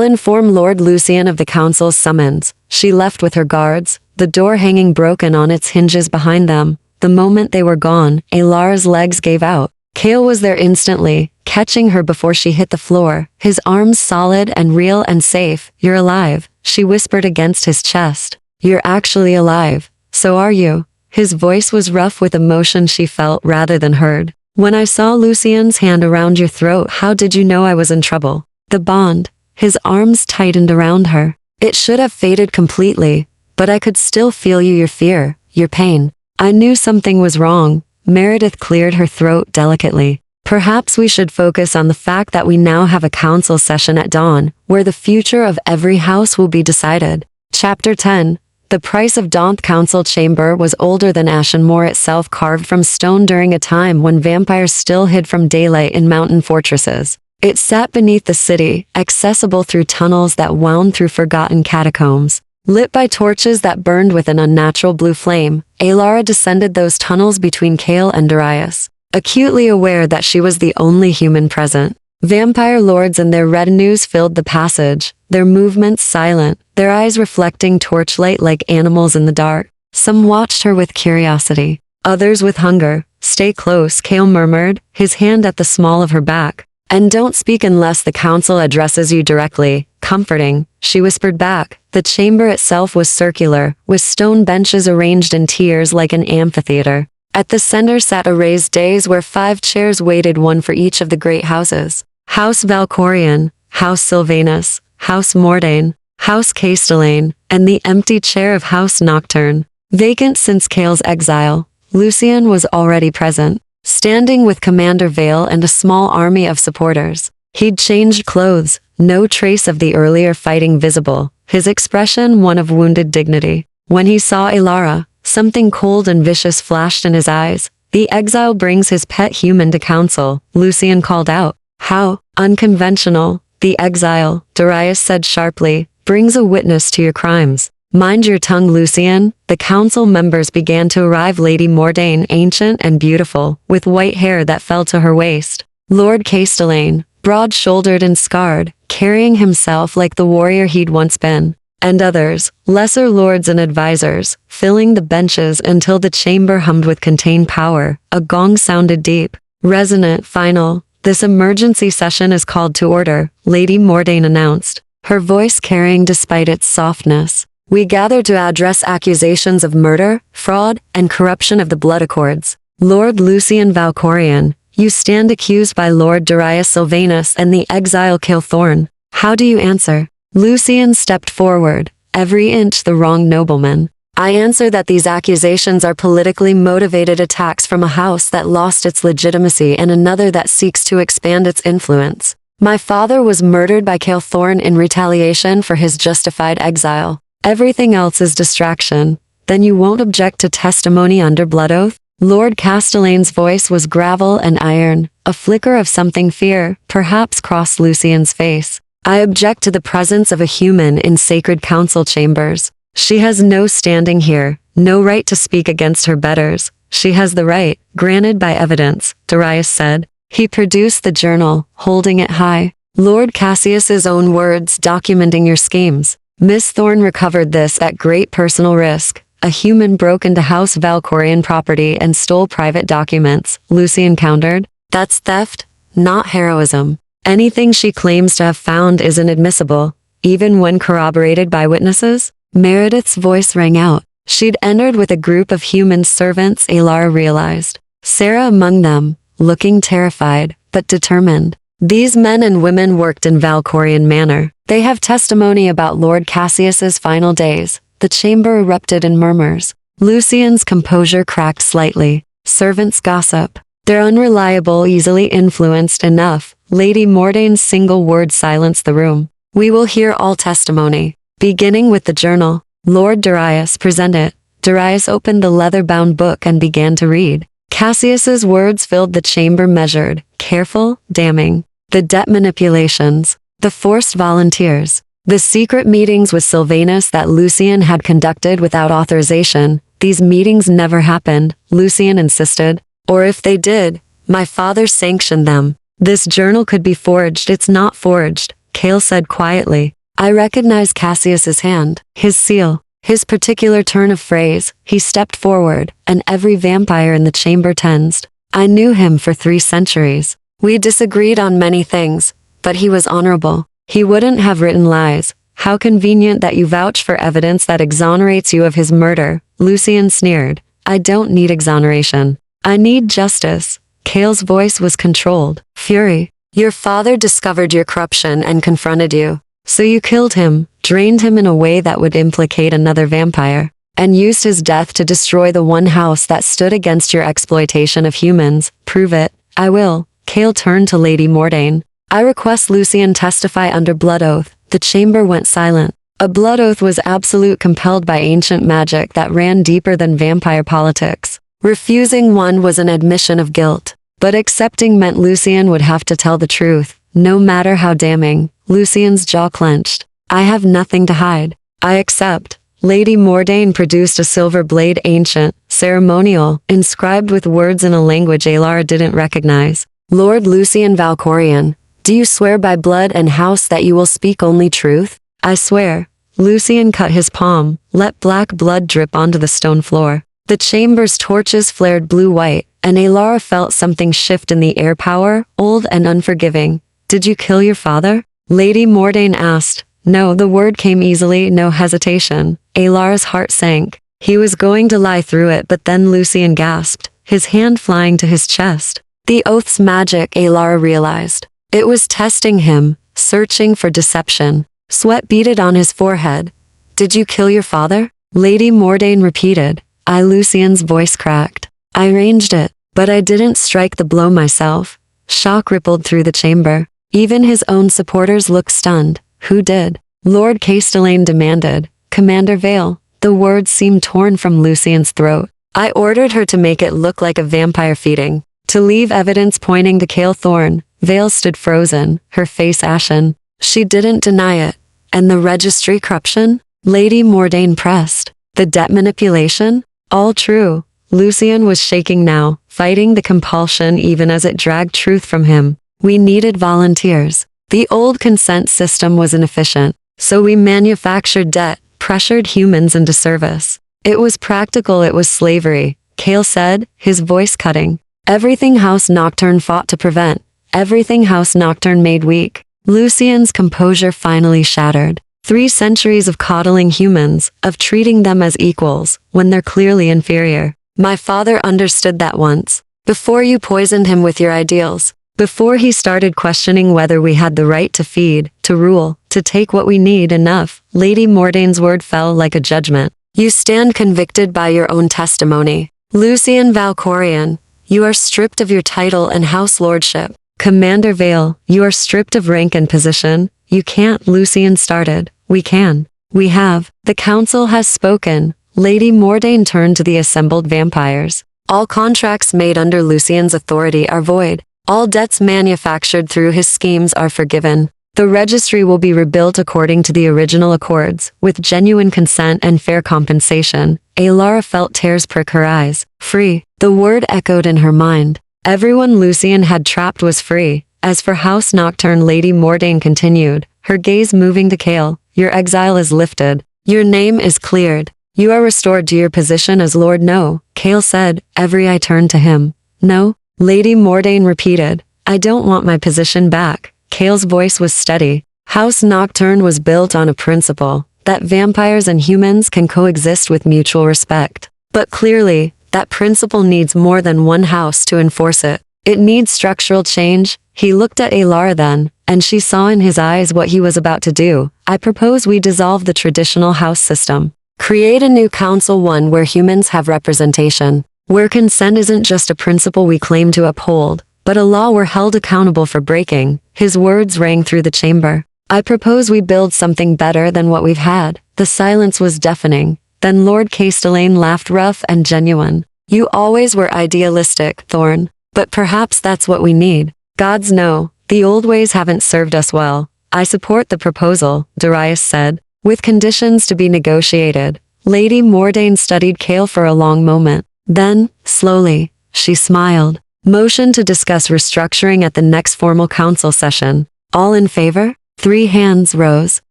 inform Lord Lucian of the council's summons. She left with her guards, the door hanging broken on its hinges behind them. The moment they were gone, Alara's legs gave out. Cale was there instantly, catching her before she hit the floor, his arms solid and real and safe. You're alive, she whispered against his chest. You're actually alive. So are you. His voice was rough with emotion she felt rather than heard. When I saw Lucian's hand around your throat, how did you know I was in trouble? The bond. His arms tightened around her. It should have faded completely, but I could still feel your fear, your pain. I knew something was wrong. Meredith cleared her throat delicately. Perhaps we should focus on the fact that we now have a council session at dawn, where the future of every house will be decided. Chapter 10. The price of Daunt Council Chamber was older than Ashenmoor itself, carved from stone during a time when vampires still hid from daylight in mountain fortresses. It sat beneath the city, accessible through tunnels that wound through forgotten catacombs. Lit by torches that burned with an unnatural blue flame, Alara descended those tunnels between Kale and Darius, acutely aware that she was the only human present. Vampire lords and their retinues filled the passage, their movements silent, their eyes reflecting torchlight like animals in the dark. Some watched her with curiosity, others with hunger. "Stay close," Kale murmured, his hand at the small of her back. "And don't speak unless the council addresses you directly." "Comforting," she whispered back. The chamber itself was circular, with stone benches arranged in tiers like an amphitheater. At the center sat a raised dais where 5 chairs waited, one for each of the great houses. House Valkorion, House Sylvanus, House Mordain, House Castellane, and the empty chair of House Nocturne. Vacant since Kale's exile, Lucian was already present, standing with Commander Vale and a small army of supporters. He'd changed clothes, no trace of the earlier fighting visible, his expression one of wounded dignity. When he saw Alara, something cold and vicious flashed in his eyes. "The exile brings his pet human to council," Lucian called out. "How unconventional." "The exile," Darius said sharply, "brings a witness to your crimes." "Mind your tongue, Lucian." The council members began to arrive. Lady Mordain, ancient and beautiful, with white hair that fell to her waist. Lord Castellane, broad-shouldered and scarred, carrying himself like the warrior he'd once been. And others, lesser lords and advisors, filling the benches until the chamber hummed with contained power. A gong sounded deep, resonant, final. "This emergency session is called to order," Lady Mordain announced, her voice carrying despite its softness. "We gather to address accusations of murder, fraud, and corruption of the blood accords. Lord Lucian Valkorion, you stand accused by Lord Darius Sylvanus and the exile Kilthorn. How do you answer?" Lucian stepped forward, every inch the wrong nobleman. "I answer that these accusations are politically motivated attacks from a house that lost its legitimacy and another that seeks to expand its influence. My father was murdered by Kilthorn in retaliation for his justified exile. Everything else is distraction." "Then you won't object to testimony under blood oath?" Lord Castellane's voice was gravel and iron. A flicker of something fear, perhaps, crossed Lucian's face. "I object to the presence of a human in sacred council chambers. She has no standing here, no right to speak against her betters." "She has the right, granted by evidence," Darius said. He produced the journal, holding it high. "Lord Cassius's own words documenting your schemes. Miss Thorne recovered this at great personal risk. A human broke into House Valkorion property and stole private documents," Lucian countered. "That's theft, not heroism. Anything she claims to have found is inadmissible, even when corroborated by witnesses." Meredith's voice rang out. She'd entered with a group of human servants, Alara realized. Sarah among them, looking terrified, but determined. These men and women worked in Valkorion Manor. "They have testimony about Lord Cassius's final days." The chamber erupted in murmurs. Lucian's composure cracked slightly. "Servants gossip. They're unreliable, easily influenced enough." Lady Mordain's single word silenced the room. "We will hear all testimony, beginning with the journal." Lord Darius, present it." Darius opened the leather-bound book and began to read. Cassius's words filled the chamber, measured, careful, damning. The debt manipulations, the forced volunteers, the secret meetings with Sylvanus that Lucian had conducted without authorization. "These meetings never happened," Lucian insisted. "Or if they did, my father sanctioned them." "This journal could be forged." "It's not forged," Kale said quietly. "I recognize Cassius's hand, his seal, his particular turn of phrase." He stepped forward, and every vampire in the chamber tensed. "I knew him for 3 centuries. We disagreed on many things, but he was honorable. He wouldn't have written lies. How convenient that you vouch for evidence that exonerates you of his murder," Lucian sneered. "I don't need exoneration. I need justice." Kale's voice was controlled. Fury. "Your father discovered your corruption and confronted you. So you killed him, drained him in a way that would implicate another vampire, and used his death to destroy the one house that stood against your exploitation of humans. Prove it." "I will." Cale turned to Lady Mordain. I request Lucian testify under blood oath. The chamber went silent. A blood oath was absolute, compelled by ancient magic that ran deeper than vampire politics. Refusing one was an admission of guilt, but accepting meant Lucian would have to tell the truth, no matter how damning. Lucian's jaw clenched. I have nothing to hide. I accept. Lady Mordain produced a silver blade, ancient, ceremonial, inscribed with words in a language Alara didn't recognize. Lord Lucian Valkorian, do you swear by blood and house that you will speak only truth? I swear. Lucian cut his palm, let black blood drip onto the stone floor. The chamber's torches flared blue-white, and Alara felt something shift in the air, power, old and unforgiving. Did you kill your father? Lady Mordain asked. No, the word came easily, no hesitation. Alara's heart sank. He was going to lie through it, but then Lucian gasped, his hand flying to his chest. The oath's magic, Alara realized. It was testing him, searching for deception. Sweat beaded on his forehead. Did you kill your father? Lady Mordain repeated. Lucian's voice cracked. I arranged it, but I didn't strike the blow myself. Shock rippled through the chamber. Even his own supporters looked stunned. Who did? Lord Castellane demanded. Commander Vale. The words seemed torn from Lucian's throat. I ordered her to make it look like a vampire feeding. To leave evidence pointing to Cale Thorne. Vale stood frozen, her face ashen. She didn't deny it. And the registry corruption? Lady Mordain pressed. The debt manipulation? All true. Lucian was shaking now, fighting the compulsion even as it dragged truth from him. We needed volunteers. The old consent system was inefficient, so we manufactured debt, pressured humans into service. It was practical, it was slavery, Cale said, his voice cutting. Everything House Nocturne fought to prevent. Everything House Nocturne made weak. Lucian's composure finally shattered. 3 centuries of coddling humans, of treating them as equals, when they're clearly inferior. My father understood that once. Before you poisoned him with your ideals. Before he started questioning whether we had the right to feed, to rule, to take what we need. Enough. Lady Mordain's word fell like a judgment. You stand convicted by your own testimony. Lucian Valkorian, you are stripped of your title and house lordship. Commander Vale, you are stripped of rank and position. You can't. Lucian started. We can. We have. The council has spoken. Lady Mordain turned to the assembled vampires. All contracts made under Lucian's authority are void. All debts manufactured through his schemes are forgiven. The registry will be rebuilt according to the original accords, with genuine consent and fair compensation. Alara felt tears prick her eyes. Free. The word echoed in her mind. Everyone Lucian had trapped was free. As for House Nocturne, Lady Mordain continued, her gaze moving to Cale. Your exile is lifted. Your name is cleared. You are restored to your position as Lord. No, Cale said, every eye turned to him. No? Lady Mordain repeated. I don't want my position back. Cale's voice was steady. House Nocturne was built on a principle, that vampires and humans can coexist with mutual respect. But clearly, that principle needs more than one house to enforce it. It needs structural change. He looked at Alara then, and she saw in his eyes what he was about to do. I propose we dissolve the traditional house system. Create a new council, one where humans have representation. Where consent isn't just a principle we claim to uphold, but a law we're held accountable for breaking. His words rang through the chamber. I propose we build something better than what we've had. The silence was deafening. Then Lord Castellane laughed, rough and genuine. You always were idealistic, Thorne. But perhaps that's what we need. Gods know, the old ways haven't served us well. I support the proposal, Darius said, with conditions to be negotiated. Lady Mordain studied Cale for a long moment. Then, slowly, she smiled. Motion to discuss restructuring at the next formal council session. All in favor? 3 hands rose.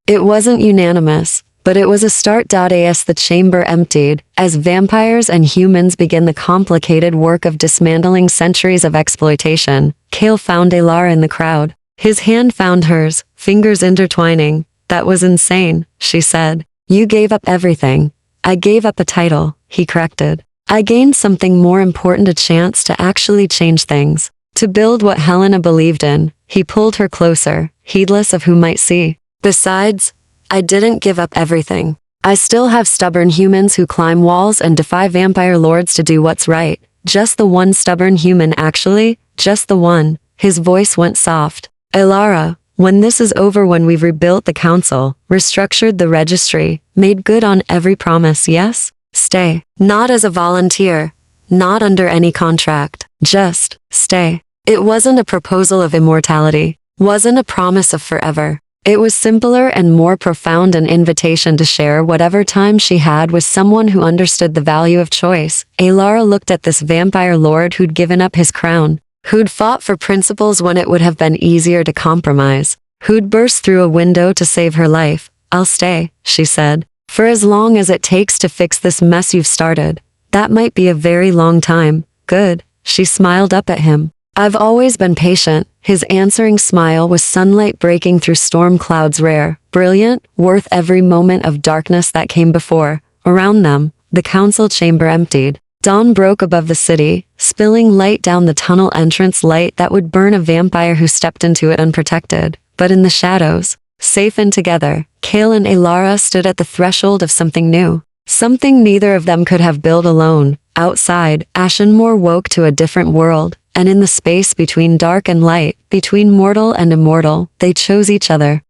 It wasn't unanimous, but it was a start. As the chamber emptied, as vampires and humans began the complicated work of dismantling centuries of exploitation, Cale found Alara in the crowd. His hand found hers, fingers intertwining. That was insane, she said. You gave up everything. I gave up a title, he corrected. I gained something more important, a chance to actually change things. To build what Helena believed in. He pulled her closer, heedless of who might see. Besides, I didn't give up everything. I still have stubborn humans who climb walls and defy vampire lords to do what's right. Just the one stubborn human, actually, just the one. His voice went soft. Elara, when this is over, when we've rebuilt the council, restructured the registry, made good on every promise, yes? Stay. Not as a volunteer. Not under any contract. Just stay. It wasn't a proposal of immortality. Wasn't a promise of forever. It was simpler and more profound, an invitation to share whatever time she had with someone who understood the value of choice. Elara looked at this vampire lord who'd given up his crown, who'd fought for principles when it would have been easier to compromise, who'd burst through a window to save her life. I'll stay, she said, for as long as it takes to fix this mess you've started. That might be a very long time. Good. She smiled up at him. I've always been patient. His answering smile was sunlight breaking through storm clouds, rare, brilliant, worth every moment of darkness that came before. Around them, the council chamber emptied. Dawn broke above the city, spilling light down the tunnel entrance, light that would burn a vampire who stepped into it unprotected. But in the shadows, safe and together, Kale and Elara stood at the threshold of something new. Something neither of them could have built alone. Outside, Ashenmore woke to a different world, and in the space between dark and light, between mortal and immortal, they chose each other.